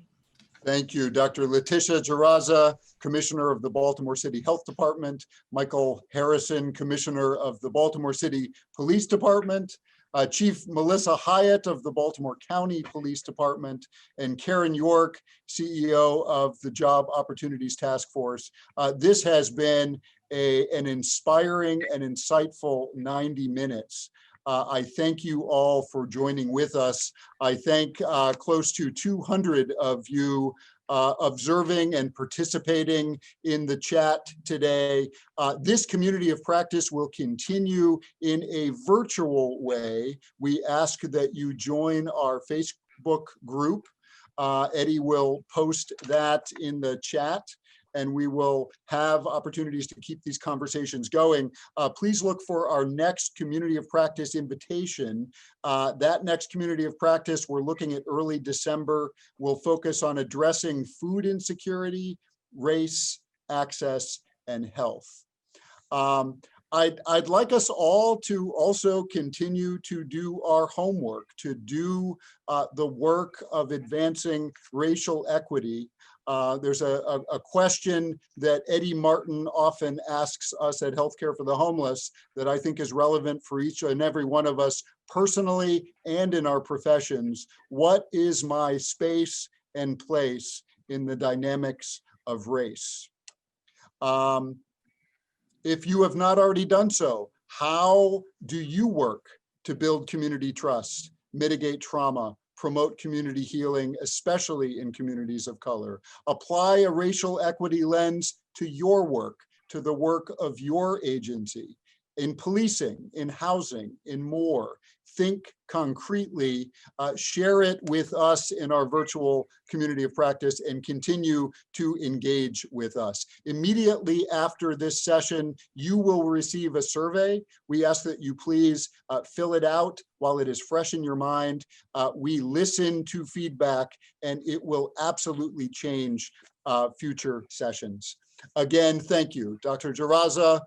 Thank you, Dr. Letitia Dzirasa, Commissioner of the Baltimore City Health Department, Michael Harrison, Commissioner of the Baltimore City Police Department, Chief Melissa Hyatt of the Baltimore County Police Department, and Caryn York, CEO of the Job Opportunities Task Force. This has been an inspiring and insightful 90 minutes. I thank you all for joining with us. I thank close to 200 of you observing and participating in the chat today. This community of practice will continue in a virtual way. We ask that you join our Facebook group. Eddie will post that in the chat, and we will have opportunities to keep these conversations going. Please look for our next community of practice invitation. That next community of practice, we're looking at early December, will focus on addressing food insecurity, race, access, and health. I'd like us all to also continue to do our homework, to do the work of advancing racial equity. There's a question that Eddie Martin often asks us at Healthcare for the Homeless that I think is relevant for each and every one of us personally and in our professions. What is my space and place in the dynamics of race? If you have not already done so, how do you work to build community trust, mitigate trauma, promote community healing, especially in communities of color? Apply a racial equity lens to your work, to the work of your agency, in policing, in housing, in more. Think concretely, share it with us in our virtual community of practice, and continue to engage with us. Immediately after this session, you will receive a survey. We ask that you please fill it out while it is fresh in your mind. We listen to feedback, and it will absolutely change future sessions. Again, thank you, Dr. Dzirasa,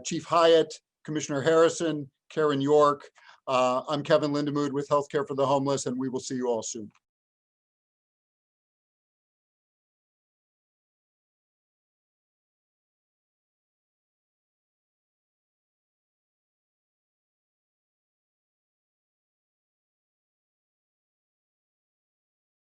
Chief Hyatt, Commissioner Harrison, Caryn York. I'm Kevin Lindamood with Healthcare for the Homeless, and we will see you all soon.